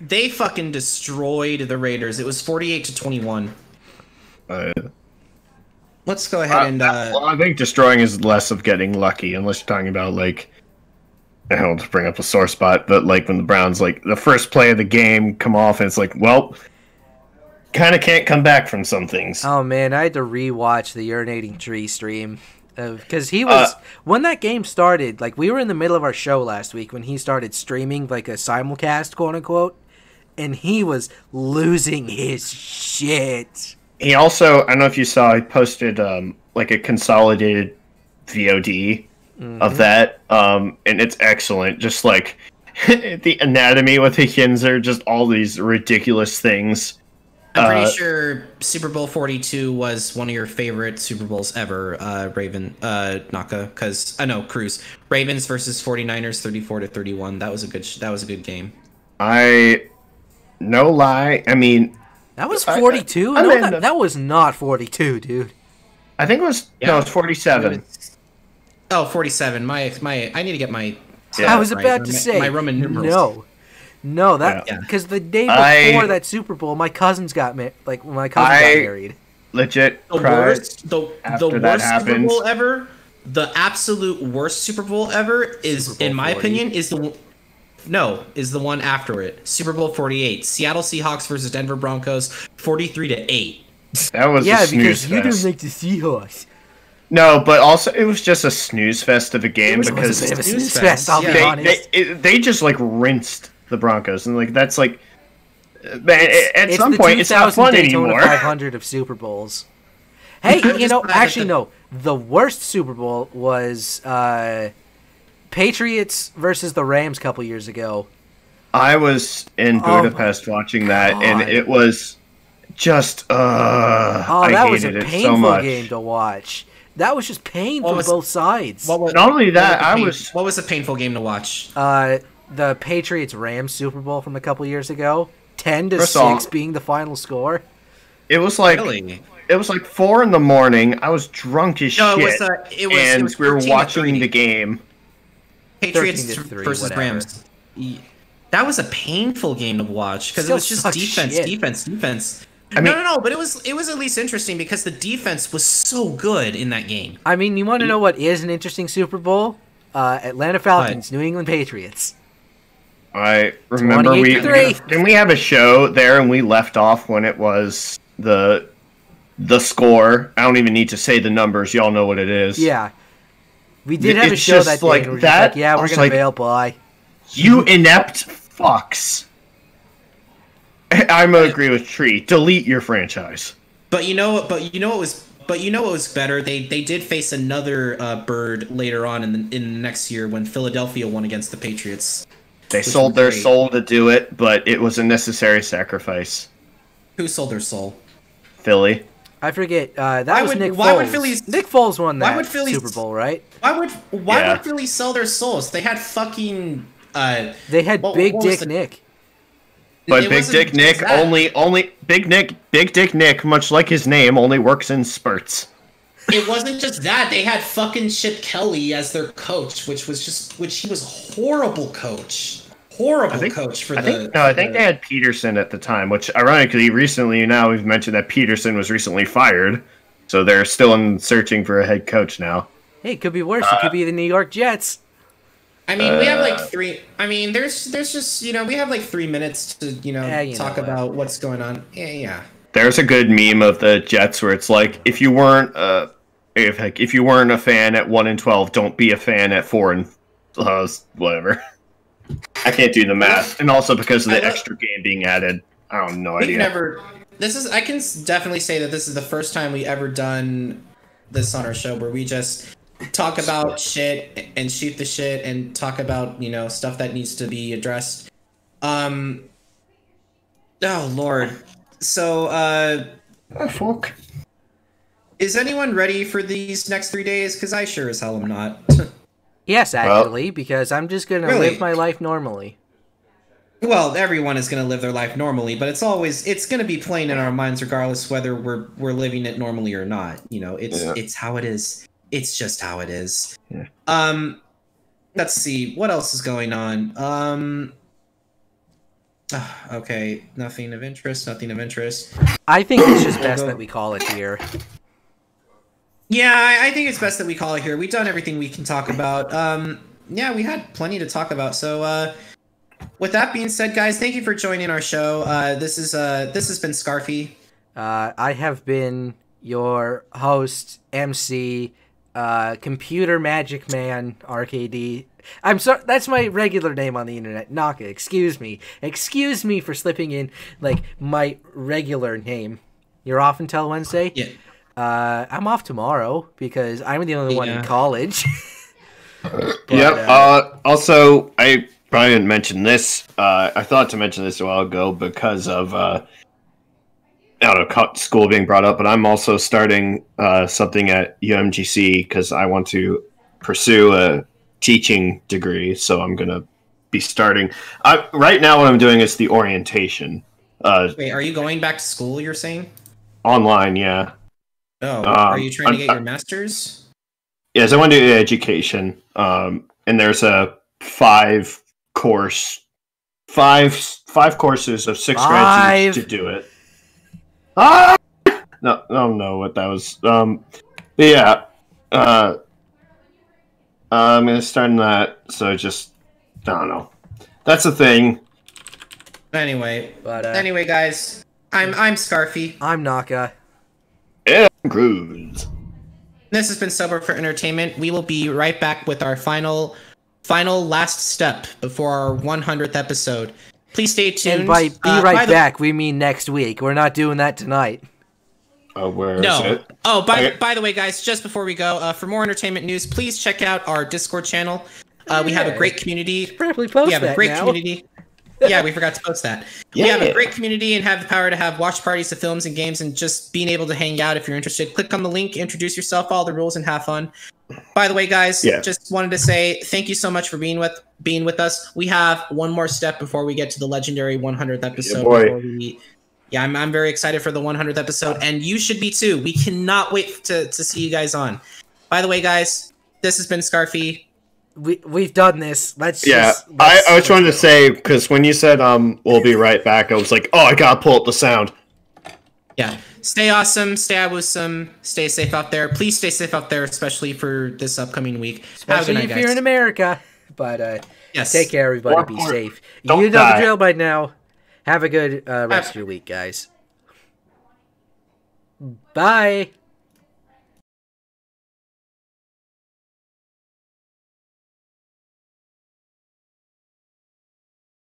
They fucking destroyed the Raiders. It was 48-21. Let's go ahead and. Well, I think destroying is less of getting lucky, unless you're talking about like. I don't want to bring up a sore spot, but like when the Browns like the first play of the game come off, and it's like, well, kind of can't come back from some things. Oh man, I had to rewatch the urinating tree stream. Because he was when that game started, like we were in the middle of our show last week when he started streaming like a simulcast, quote unquote, and he was losing his shit. He also, I don't know if you saw, he posted like a consolidated VOD of that, and it's excellent. Just like the anatomy with the Hinzer, just all these ridiculous things. I'm pretty sure Super Bowl 42 was one of your favorite Super Bowls ever, Naka, because I know Krüz. Ravens versus 49ers 34-31. That was a good game. No lie, I mean that was 42. That was not 42, dude. I think it was it was 47. 47. My I need to get my I was about to say my Roman numerals. No. No, that because the day before that Super Bowl, my cousins got got married. Legit the cried worst, the worst Super Bowl ever. The absolute worst Super Bowl ever is, in my opinion, is the one after it. Super Bowl 48, Seattle Seahawks versus Denver Broncos, 43-8. That was a snooze because you fest. didn't like the Seahawks. No, but also it was just a snooze fest of a game because a snooze fest. I'll be honest. They just like rinsed the Broncos, and like that's like, man, at some point it's not fun Daytona anymore. 500 of Super Bowls. Hey, actually no. The worst Super Bowl was Patriots versus the Rams a couple years ago. I was in Budapest watching that, and it was just that was a so painful game to watch. That was just pain from both sides. Not only that, what was a painful game to watch? The Patriots-Rams Super Bowl from a couple years ago, 10-6 being the final score. It was like it was like 4 a.m. I was drunk as shit, and we were watching the game. Patriots versus Rams. That was a painful game to watch because it was just defense. I mean, no, but it was at least interesting because the defense was so good in that game. I mean, you want to know what is an interesting Super Bowl? Atlanta Falcons, New England Patriots. I remember didn't we have a show there and we left off when it was the score. I don't even need to say the numbers. Y'all know what it is. Yeah. We did have a show that day. Like that. We're going to bail. Bye. You inept fucks. I'm gonna agree with Tree. Delete your franchise. But you know what was better? They did face another bird later on in the next year when Philadelphia won against the Patriots. They sold their soul to do it, but it was a necessary sacrifice. Who sold their soul? Philly. I forget. That was Nick Foles. Nick Foles won that Super Bowl, right? Why would Philly sell their souls? They had fucking. They had Big Dick Nick. But Big Dick Nick Big Dick Nick, much like his name, only works in spurts. It wasn't just that. They had fucking Chip Kelly as their coach, which he was a horrible coach. I think they had Peterson at the time, which ironically recently now we've mentioned that Peterson was recently fired. So they're still searching for a head coach now. Hey, it could be worse. It could be the New York Jets. I mean, we have like 3. I mean, there's just we have like 3 minutes to talk about what's going on. Yeah. There's a good meme of the Jets where it's like if you weren't if you weren't a fan at 1-12, don't be a fan at 4 and whatever. I can't do the math, and also because of the extra game being added, I don't know. I can definitely say that this is the first time we ever done this on our show where we just talk about shit and shoot the shit and talk about stuff that needs to be addressed. Oh Lord. So fuck. Is anyone ready for these next 3 days? Because I sure as hell am not. Yes, actually, because I'm just gonna live my life normally. Well, everyone is gonna live their life normally, but it's gonna be playing in our minds regardless whether we're living it normally or not. It's how it is. It's just how it is. Yeah. Let's see what else is going on. Okay, nothing of interest. I think it's just best that we call it here. Yeah, I think it's best that we call it here. We've done everything we can talk about. Yeah, we had plenty to talk about. So, with that being said, guys, thank you for joining our show. This has been Scarfy. I have been your host, MC, Computer Magic Man, RKD. I'm sorry, that's my regular name on the internet, Naka. Excuse me for slipping in like my regular name. You're off until Wednesday? Yeah. I'm off tomorrow because I'm the only one in college. Also, I probably didn't mention this. I thought to mention this a while ago because of I don't know, school being brought up, but I'm also starting something at UMGC because I want to pursue a teaching degree. So I'm gonna be starting. Right now, what I'm doing is the orientation. Wait, are you going back to school? You're saying online? Yeah. Oh, are you trying to get your master's? Yes, I want to do education. And there's a 5-course 5 courses of 6 strategies to do it. No, I don't know what that was. But yeah, I'm gonna start on that. So just, I don't know. That's the thing. Anyway, guys, I'm Scarfy. I'm Naka. And Krüz. This has been Subwoofer for Entertainment. We will be right back with our final last step before our 100th episode. Please stay tuned. And by be right back, we mean next week. We're not doing that tonight. Where is it? Oh, by the way, guys, just before we go, for more entertainment news, please check out our Discord channel. We have a great community. Probably post that now. Community. Yeah, we forgot to post that. Yeah. We have a great community and have the power to have watch parties of films and games and just being able to hang out if you're interested. Click on the link, introduce yourself, follow the rules, and have fun. By the way, guys, just wanted to say thank you so much for being with us. We have one more step before we get to the legendary 100th episode. I'm very excited for the 100th episode, and you should be too. We cannot wait to see you guys on. By the way, guys, this has been Scarfy. We've done this. I just wanted to say, because when you said we'll be right back, I was like, oh, I gotta pull up the sound. Yeah. Stay awesome, stay awesome, stay safe out there. Please stay safe out there, especially for this upcoming week. Especially if you're in America. But yes. Take care, everybody. Be safe. You know the drill by now. Have a good rest of your week, guys. Bye.